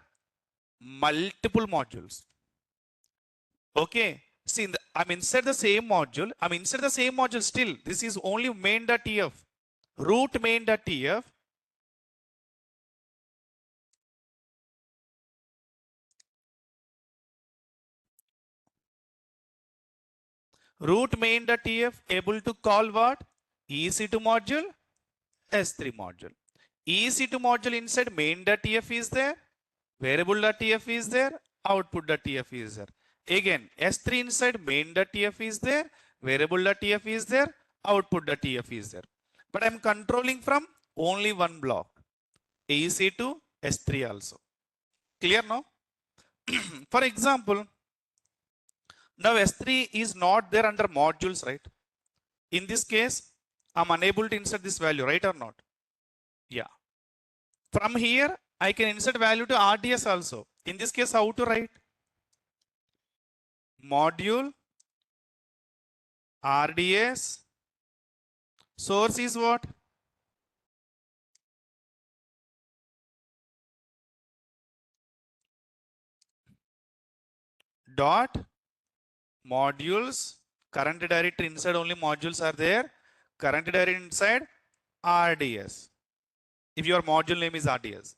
multiple modules. Okay. See, I'm inside the same module. I'm inside the same module still. This is only main.tf, root main.tf. Root main.tf able to call what? EC2 module, S3 module. EC2 module inside main.tf is there, variable.tf is there, output.tf is there. Again, S3 inside main.tf is there, variable.tf is there, output.tf is there. But I'm controlling from only one block, EC2, S3 also. Clear now? For example, now S3 is not there under modules, right? In this case, I'm unable to insert this value, right or not? Yeah. From here, I can insert value to RDS also. In this case, how to write? Module RDS. Source is what? Dot modules. Current directory inside only modules are there. Current directory inside RDS. If your module name is RDS.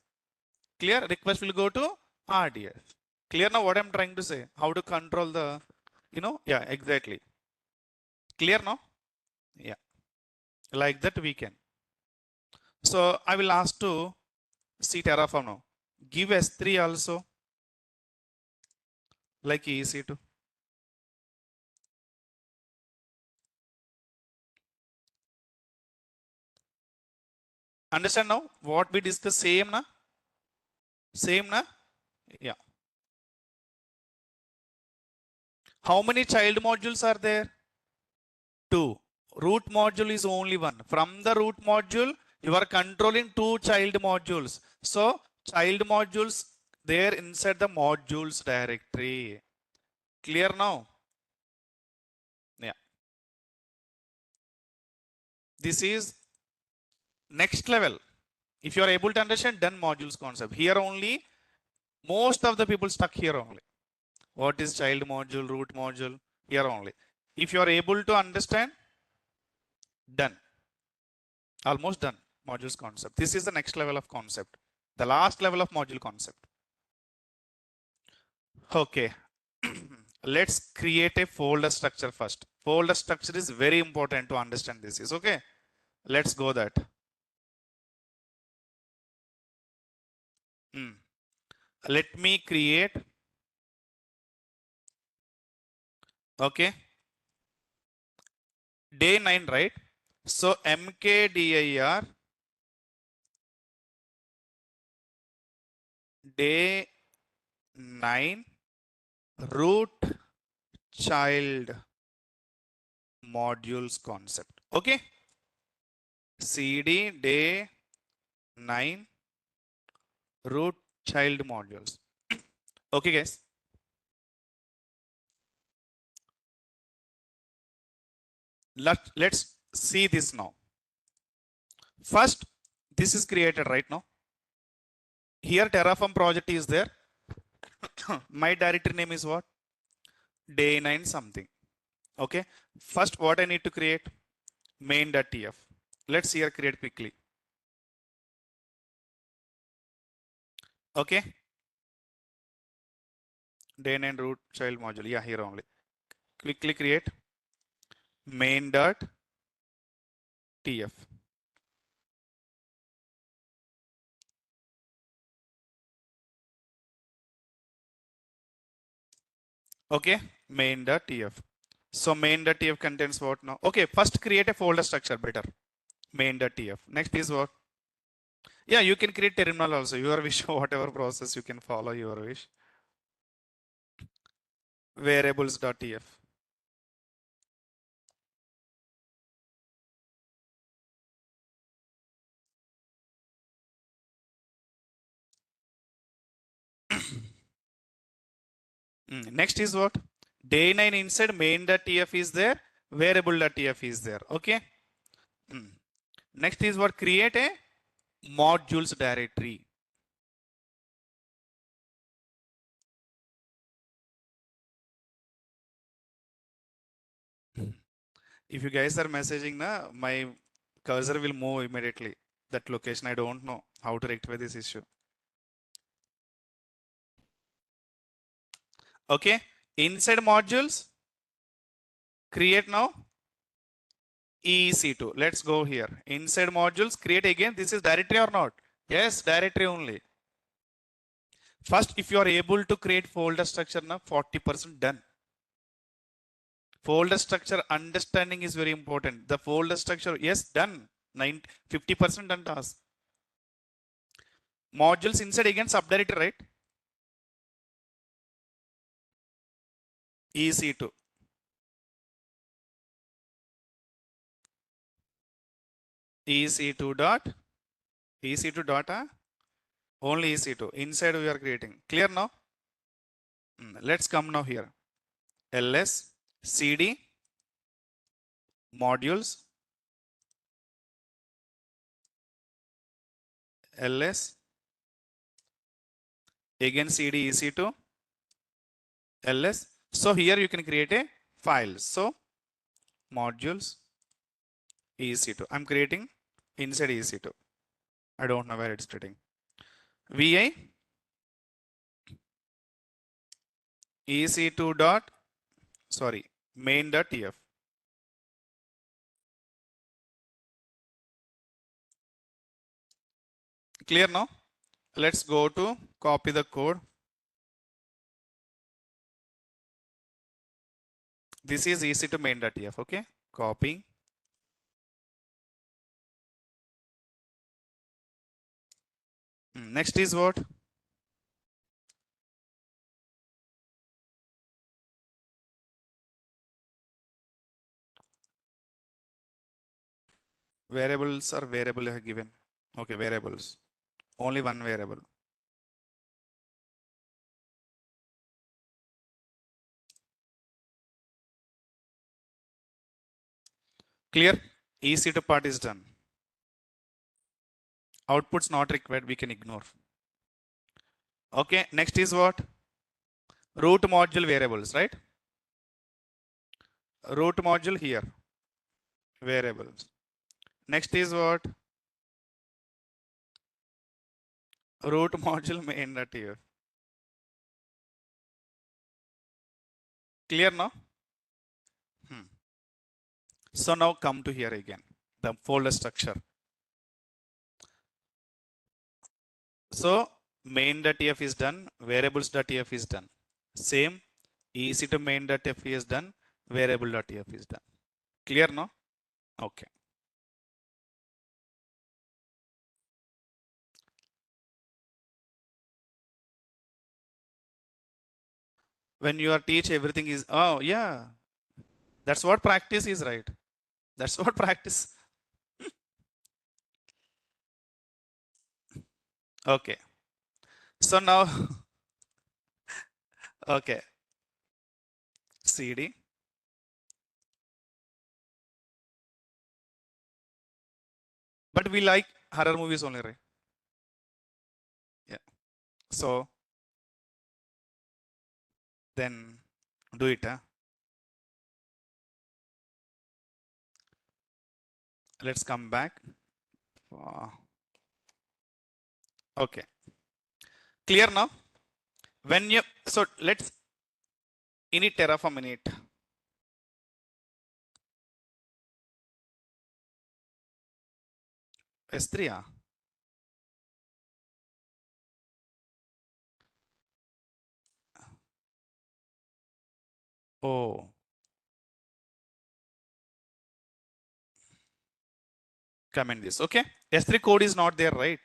Clear? Request will go to RDS. Clear now what I'm trying to say? How to control the, yeah, exactly. Clear now? Yeah. Like that we can. So I will ask to see Terraform now. Give S3 also like EC2. Understand now what we discussed? Same na? Same na? Yeah. How many child modules are there? 2. Root module is only one. From the root module, you are controlling 2 child modules. So child modules there inside the modules directory. Clear now? Yeah. This is next level. If you are able to understand, done modules concept. Here only, most of the people stuck here only. What is child module, root module? Here only. If you are able to understand, done. Almost done. Modules concept. This is the next level of concept. The last level of module concept. Okay. Let's create a folder structure first. Folder structure is very important to understand this is okay. Let's go that. Let me create, okay, day 9, right? So mkdir day 9 root child modules concept. Okay, cd day 9 root child modules. Okay guys, let's see this now. First, this is created right now. Here Terraform project is there. My directory name is what? Day 9 something. Okay, first what I need to create? Main.tf. Let's here create quickly. Okay, day 9 root child module. Yeah, here only. Quickly create main.tf. Okay, main.tf. So main.tf contains what now? Okay, first create a folder structure better. Main.tf. Next is what? Yeah, you can create terminal also. Your wish, whatever process you can follow your wish. Variables.tf. Next is what? Day 9 inside main.tf is there. Variable.tf is there. Okay. Next is what? Create a modules directory. If you guys are messaging, my cursor will move immediately. That location, I don't know how to rectify this issue. Okay. Inside modules, create now EC2. Let's go here. Inside modules, create again. This is directory or not? Yes, directory only. First, if you are able to create folder structure now, 40% done. Folder structure understanding is very important. The folder structure, yes, done. 50% done task. Modules inside again subdirectory, right? EC2. EC2 dot EC2 data only EC2 inside we are creating. Clear now? Let's come now here. ls cd modules ls again cd ec2 ls. So here you can create a file. So modules ec2. I'm creating inside ec2. I don't know where it's sitting. vi ec2 dot sorry main.tf. Clear now? Let's go to copy the code. This is ec2 main.tf. Okay, copying. Next is what? Variables are variable given. Okay, variables. Only one variable. Clear? EC2 part is done. Outputs not required, we can ignore. Okay, next is what? Root module variables, right? Root module here. Variables. Next is what? Root module main.tf. Clear now? So now come to here again, the folder structure. So main.tf is done, variables.tf is done. Same EC to main.tf is done, variable.tf is done. Clear now? Okay. When you are teach, everything is, oh yeah, that's what practice is, right? That's what practice. Okay. So now, okay, CD. But we like horror movies only, right? Yeah. So then do it. Huh? Let's come back. Okay. Clear now? When you, so let's init Terraform init. S3. Oh. Comment this. Okay. S3 code is not there, right?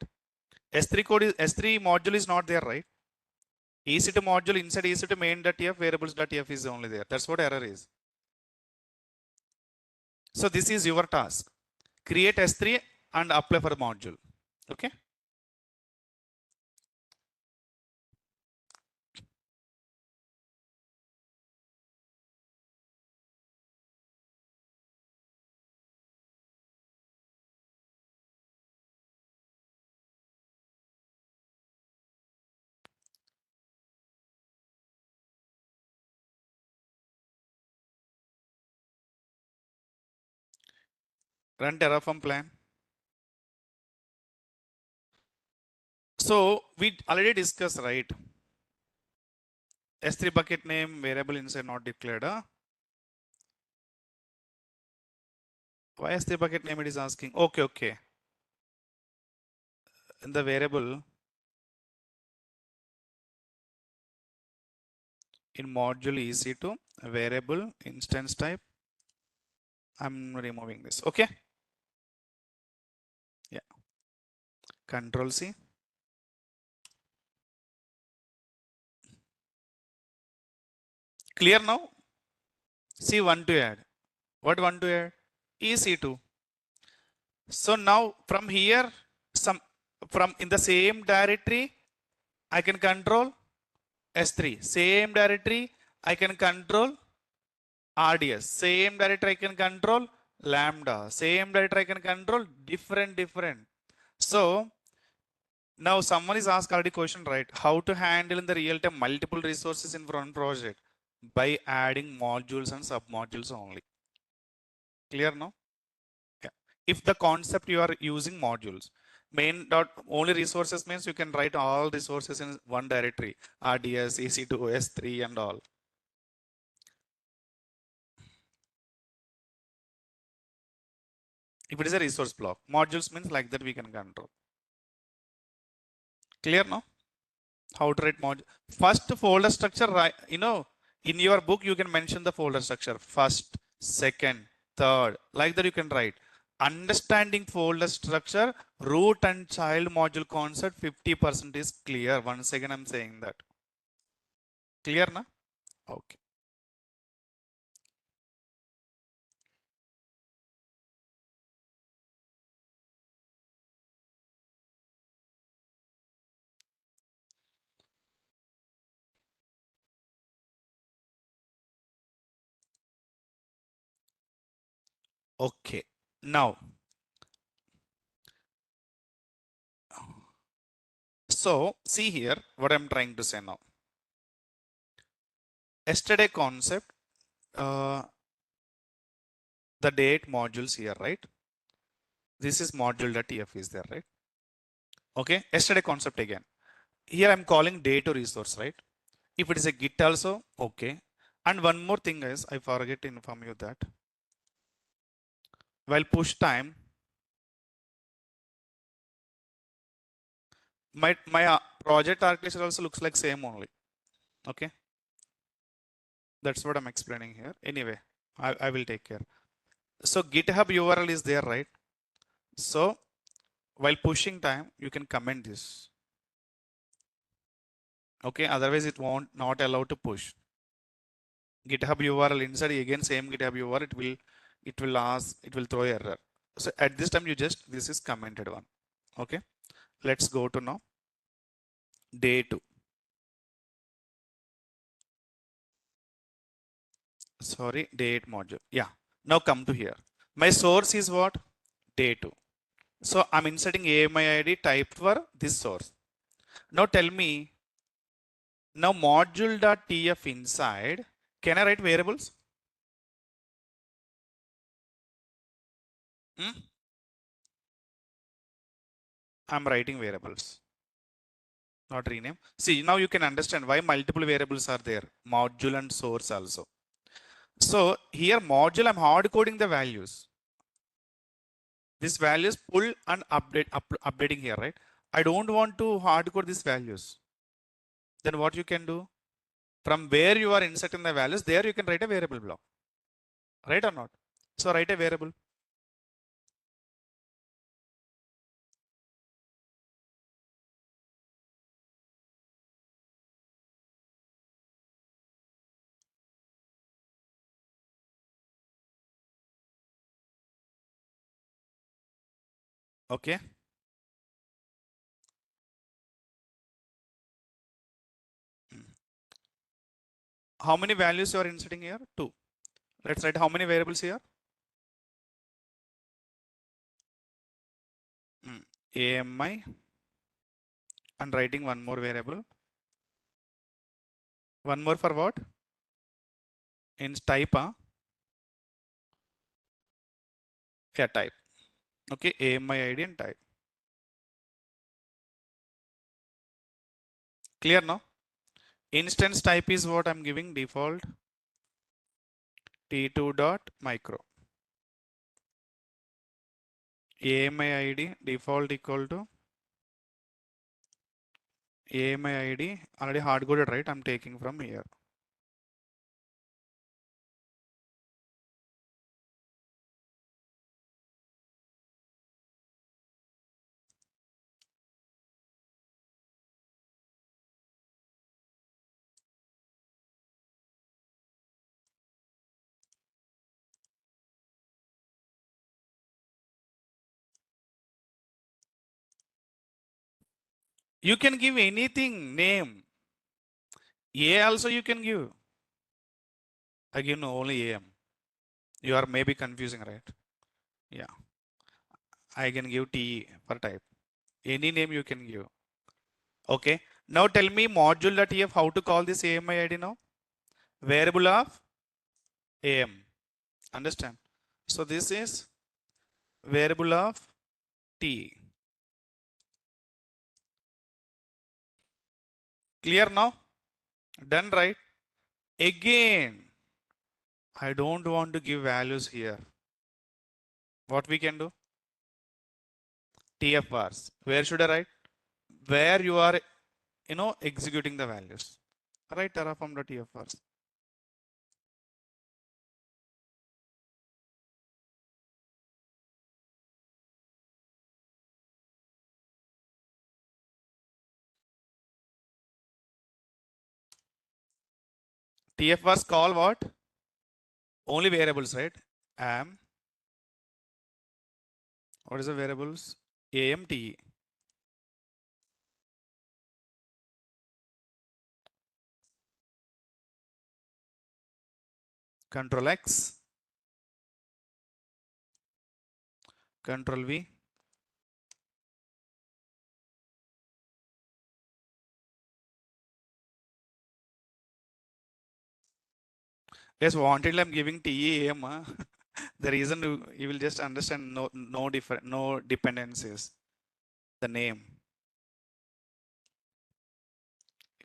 S3 code is S3 module is not there, right? EC2 module inside EC2 main.tf variables.tf is only there. That's what error is. So this is your task. Create S3 and apply for the module. Okay. Run Terraform plan. So we already discussed, right? S3 bucket name variable inside not declared. Huh? Why S3 bucket name it is asking? Okay, okay. In the variable in module EC2 variable instance type. I'm removing this. Okay. Yeah. Control C. Clear now? See one to add. What one to add? EC2. So now from here, some from in the same directory, I can control S3. Same directory, I can control RDS. Same directory, I can control Lambda. Same directory, I can control different. So now someone is asked already question, right? How to handle in the real time multiple resources in one project by adding modules and submodules only. Clear now? Yeah. If the concept you are using modules, main dot only resources means you can write all resources in one directory, RDS, EC2, S3 and all. If it is a resource block, modules means like that we can control. Clear now? How to write module? First folder structure, right? You know, in your book you can mention the folder structure. First, second, third, like that you can write. Understanding folder structure, root and child module concept 50% is clear. Once again, I'm saying that. Clear na? Okay. Okay. Now, so see here what I'm trying to say now. Yesterday concept, the date modules here, right? This is module.tf is there, right? Okay. Yesterday concept again. Here I'm calling day to resource, right? If it is a git also, okay. And one more thing is, I forget to inform you that while push time, my project architecture also looks like same only. Okay, that's what I'm explaining here. Anyway, I will take care. So GitHub URL is there, right? So while pushing time, you can comment this. Okay, otherwise it won't not allow to push. GitHub URL inside again same GitHub URL, it will ask, it will throw error. So at this time you just, this is commented one. Okay, let's go to now day 2. Sorry, day 8 module. Yeah, now come to here. My source is what? Day 2. So I'm inserting AMI ID typed for this source. Now tell me, now module.tf inside, can I write variables? I'm writing variables, not rename. See, now you can understand why multiple variables are there, module and source also. So here module, I'm hard coding the values. This values pull and updating here, right? I don't want to hard code these values. Then what you can do? From where you are inserting the values, there you can write a variable block, right or not? So write a variable. Okay. How many values you are inserting here? 2. Let's write how many variables here? AMI, and writing one more variable. One more for what? In type, yeah, type. Okay, AMI ID and type. Clear now? Instance type is what I'm giving, default t2.micro. AMI ID default equal to AMI ID, already hard coded, right? I'm taking from here. You can give anything, name. A also you can give. I give no only AM. You are maybe confusing, right? Yeah. I can give T for type. Any name you can give. Okay. Now tell me module.tf, how to call this AMI ID now? Variable of AM. Understand? So this is variable of T. Clear now? Done, right? Again, I don't want to give values here. What we can do? TFRs. Where should I write? Where you are, executing the values. Write Terraform.tfrs. TFRs call what? Only variables, right? Am. What is the variables? AMTE. Control X. Control V. Yes, wanted I'm giving TEAM. The reason you will just understand no different, no dependencies. The name.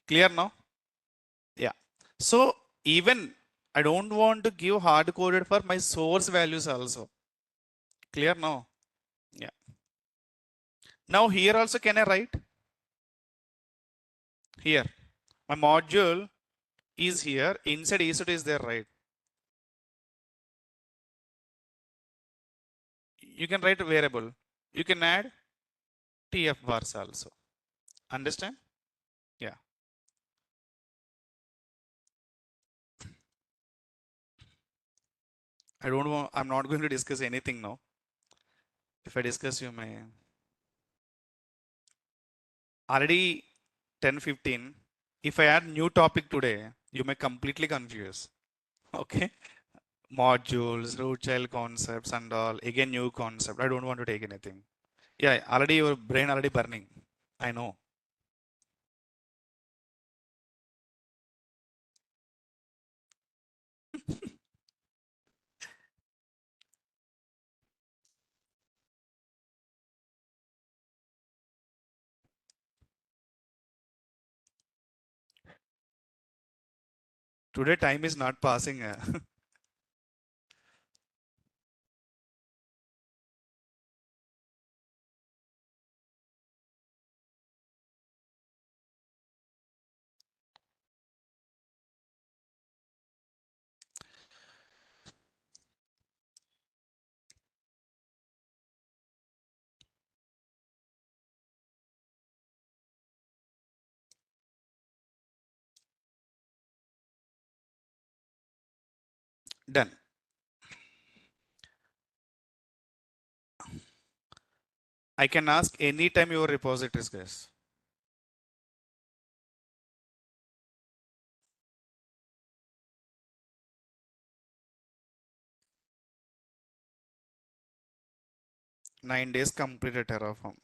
Clear now? Yeah. So even I don't want to give hard coded for my source values also. Clear now? Yeah. Now here also can I write? Here. My module is here. Inside EC2 is there, right? You can write a variable. You can add TF bars also. Understand? Yeah. I'm not going to discuss anything now. If I discuss, you may. Already 10:15. If I add new topic today, you may completely confuse. Okay. Modules, root child concepts and all. Again, new concept. I don't want to take anything. Yeah, already your brain already burning. I know. Today time is not passing. Done. I can ask anytime your repositories, guys. Nine days completed Terraform.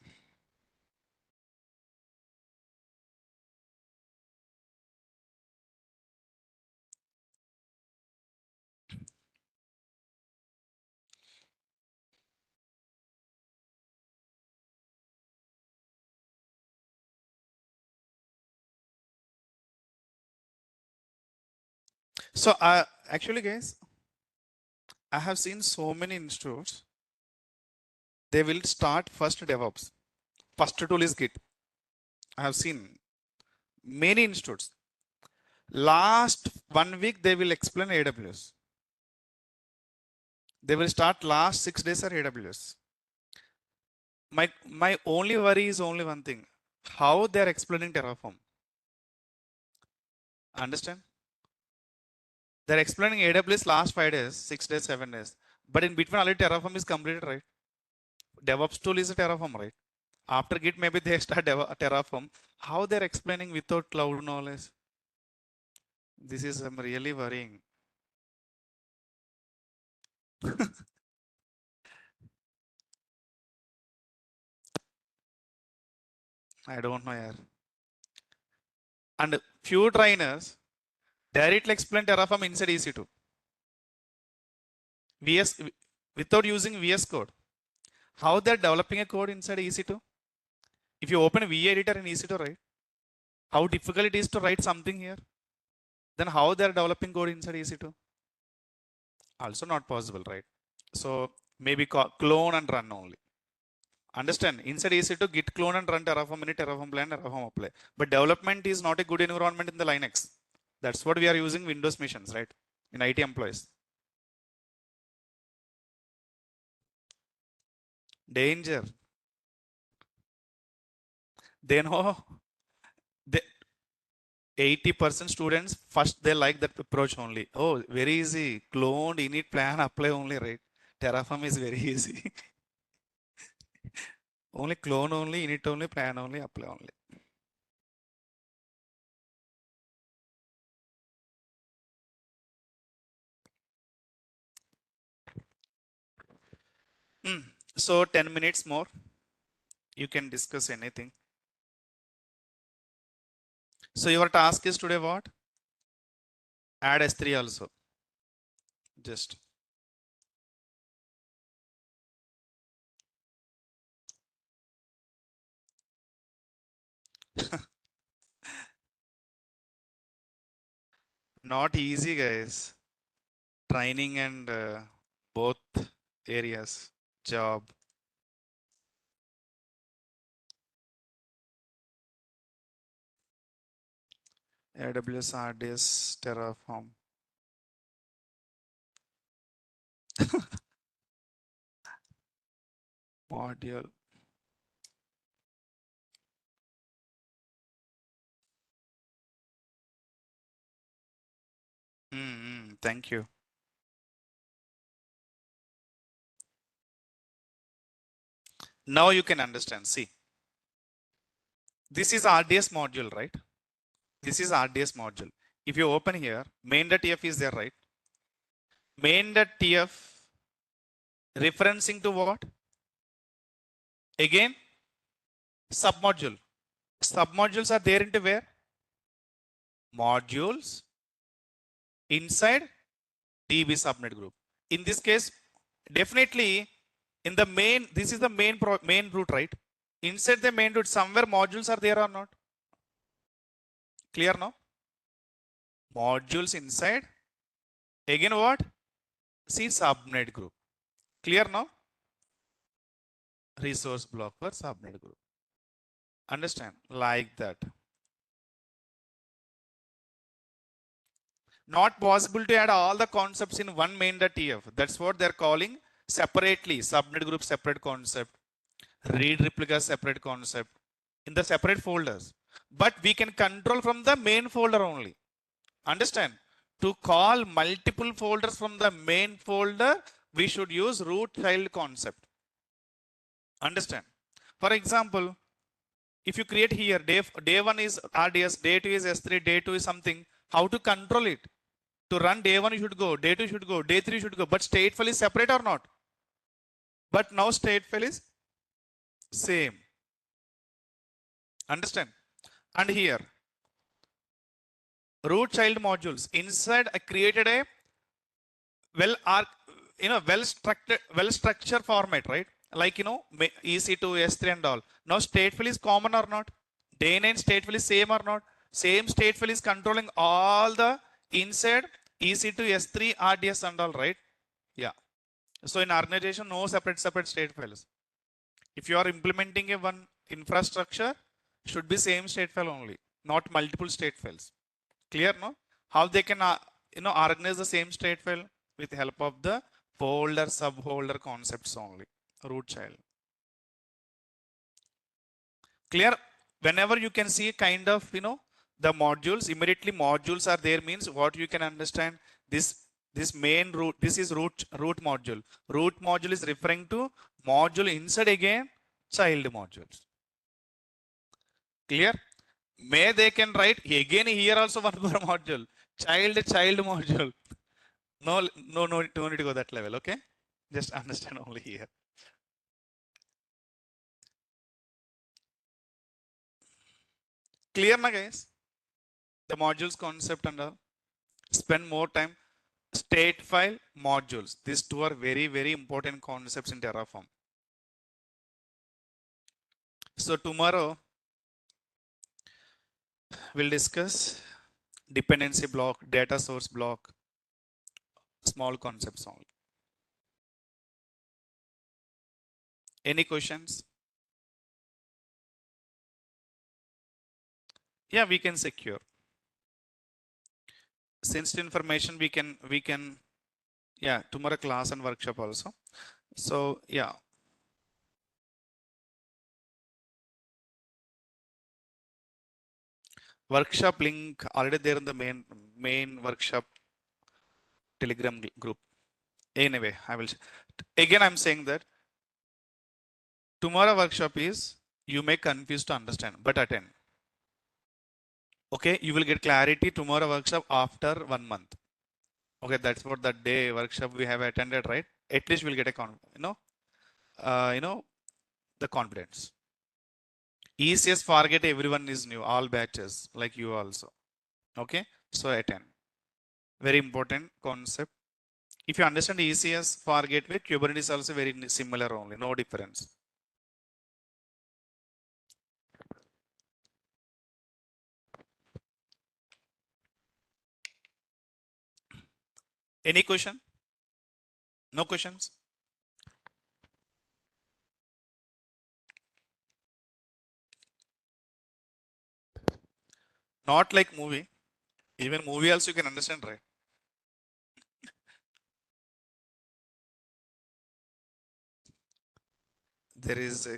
So actually, guys, I have seen so many institutes. They will start first DevOps. First tool is Git. I have seen many institutes. Last 1 week they will explain AWS. They will start last 6 days are AWS. My only worry is only one thing: how they are explaining Terraform. Understand? They're explaining AWS last 5 days, 6 days, 7 days. But in between already Terraform is completed, right? DevOps tool is a Terraform, right? After Git, maybe they start Terraform. How they're explaining without cloud knowledge? This is I'm really worrying. I don't know, yeah. And few trainers directly explain Terraform inside EC2. VS without using VS Code. How they're developing a code inside EC2? If you open a VA editor in EC2, right? How difficult it is to write something here? Then how they're developing code inside EC2? Also not possible, right? So maybe clone and run only. Understand? Inside EC2, git clone and run Terraform init, Terraform plan, Terraform apply. But development is not a good environment in the Linux. That's what we are using Windows machines, right? In IT employees. Danger. They know the 80% students first they like that approach only. Oh, very easy. Clone, init, plan, apply only, right? Terraform is very easy. Only clone only, init only, plan only, apply only. So 10 minutes more. You can discuss anything. So your task is today what? Add S3 also. Just not easy, guys. Training and both areas. job. AWS RDS Terraform. Module. Thank you. Now you can understand. See, this is RDS module, right? This is RDS module. If you open here, main.tf is there, right? Main.tf referencing to what? Again, submodule. Submodules are there into where? Modules inside DB subnet group. In this case, definitely in the main, this is the main root, right? Inside the main root, somewhere modules are there or not? Clear now? Modules inside. Again what? See subnet group. Clear now? Resource block for subnet group. Understand? Like that. Not possible to add all the concepts in one main.tf. That's what they're calling separately. Subnet group separate concept. Read replica separate concept. In the separate folders. But we can control from the main folder only. Understand? To call multiple folders from the main folder, we should use root child concept. Understand? For example, if you create here, day 1 is RDS, day 2 is S3, day 2 is something, how to control it? To run day 1 you should go, day 2 should go, day 3 should go, but stateful is separate or not? But now stateful is same. Understand? And here, root child modules. Inside I created a well structured format, right? Like EC2, S3 and all. Now stateful is common or not? Day 9 stateful is same or not? Same stateful is controlling all the inside EC2, S3, RDS and all, right? Yeah. So in organization, no separate statefiles. If you are implementing a one infrastructure, should be same statefile only, not multiple statefiles. Clear, no? How they can organize the same statefile with help of the folder subfolder concepts only. Root child. Clear? Whenever you can see kind of the modules, immediately modules are there means what you can understand this main root, this is root module. Root module is referring to module inside again child modules. Clear? May they can write again here also one more module, child module. No need to go that level. Okay, just understand only here. Clear na guys? The modules concept and all. Spend more time. State file modules. These two are very important concepts in Terraform. So tomorrow we'll discuss dependency block, data source block, small concepts only. Any questions? Yeah, we can secure. Sensitive information we can yeah, tomorrow class and workshop also. So yeah. Workshop link already there in the main workshop Telegram group. Anyway, I will again I'm saying that tomorrow workshop is you may confuse to understand, but attend. Okay, you will get clarity tomorrow workshop after 1 month. Okay, that's what the day workshop we have attended, right? At least we'll get a the confidence. ECS forget everyone is new, all batches like you also. Okay, so attend. Very important concept. If you understand ECS for gateway, Kubernetes also very similar only, no difference. Any question? No questions? Not like movie. Even movie also you can understand, right? There is a,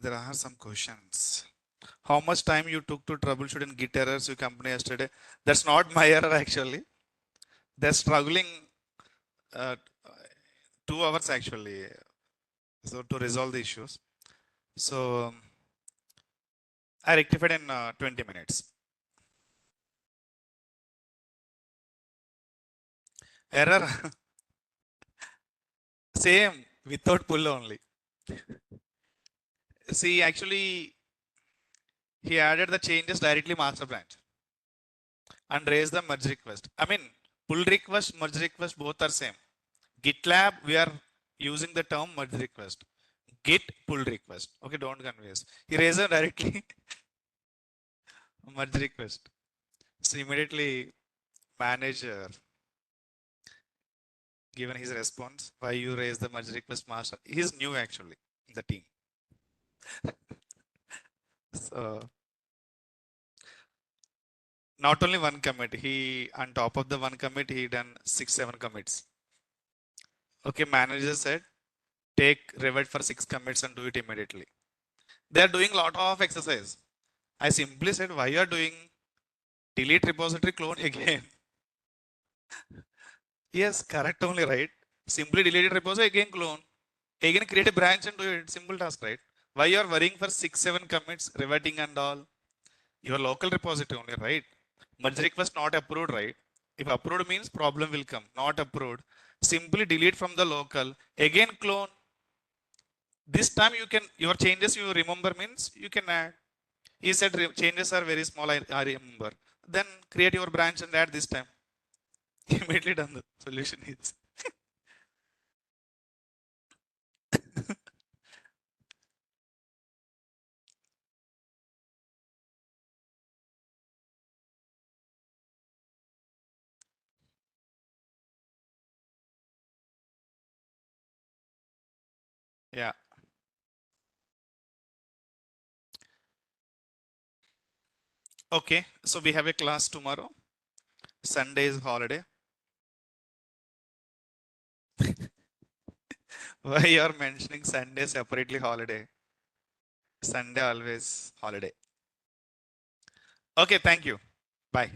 there are some questions. How much time you took to troubleshoot in Git errors your company yesterday? That's not my error actually. They're struggling uh, 2 hours actually. So to resolve the issues. So I rectified in 20 minutes. Error same without pull only. See, actually, he added the changes directly master branch and raised the merge request. I mean, pull request, merge request, both are same. GitLab, we are using the term merge request. Git pull request. Okay, don't confuse. He raised it directly merge request. So immediately manager given his response. Why you raise the merge request master? He's new actually in the team. So not only one commit, he on top of the one commit, he done 6, 7 commits. Okay, manager said take Revit for 6 commits and do it immediately. They are doing a lot of exercise. I simply said, why you are doing delete repository clone again? Yes, correct only, right? Simply delete repository, again clone. Again create a branch and do it. Simple task, right? Why you are worrying for 6, 7 commits, reverting and all? Your local repository only, right? Merge request not approved, right? If approved means problem will come. Not approved. Simply delete from the local. Again clone. This time you can, your changes you remember means you can add. He said changes are very small, I remember. Then create your branch and add this time. Immediately done the solution is. Yeah. Okay. So we have a class tomorrow. Sunday is holiday. Why you are mentioning Sunday separately holiday? Sunday always holiday. Okay, thank you. Bye.